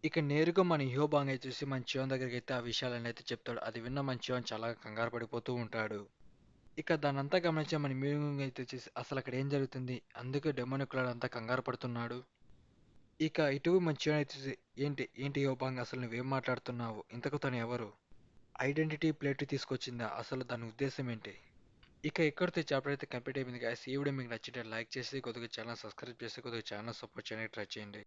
ఇక నేరుగా మన హియోబాంగ్ అయితే చూసి మన చియోన్ దగ్గరికి అయితే ఆ విషయాలన్నీ అయితే చెప్తాడు. అది విన్న మన చియోన్ చాలా కంగారు పడిపోతూ ఉంటాడు. ఇక దాన్నంతా గమనించే మన మ్యూనింగ్ అయితే వచ్చేసి అసలు అక్కడ ఏం జరుగుతుంది? అందుకే డెమోనిక్ లార్డ్ అంతా కంగారు పడుతున్నాడు. ఇక ఇటు మంచిగా అయితే ఏంటి ఏంటి యోబాంగ్, అసలు నువ్వేం మాట్లాడుతున్నావు? ఇంతకు తను ఎవరు? ఐడెంటిటీ ప్లేట్ తీసుకొచ్చిందా? అసలు దాని ఉద్దేశం ఏంటి? ఇక ఇక్కడితో ఈ చాప్టర్ అయితే కంప్లీట్ అయిపోయింది గాయ్స్. ఈ వీడియో మీకు నచ్చితే లైక్ చేసి కొద్దిగా ఛానల్ సబ్స్క్రైబ్ చేసి కొద్దిగా ఛానల్ సపోర్ట్ చేయడానికి ట్రై చేయండి.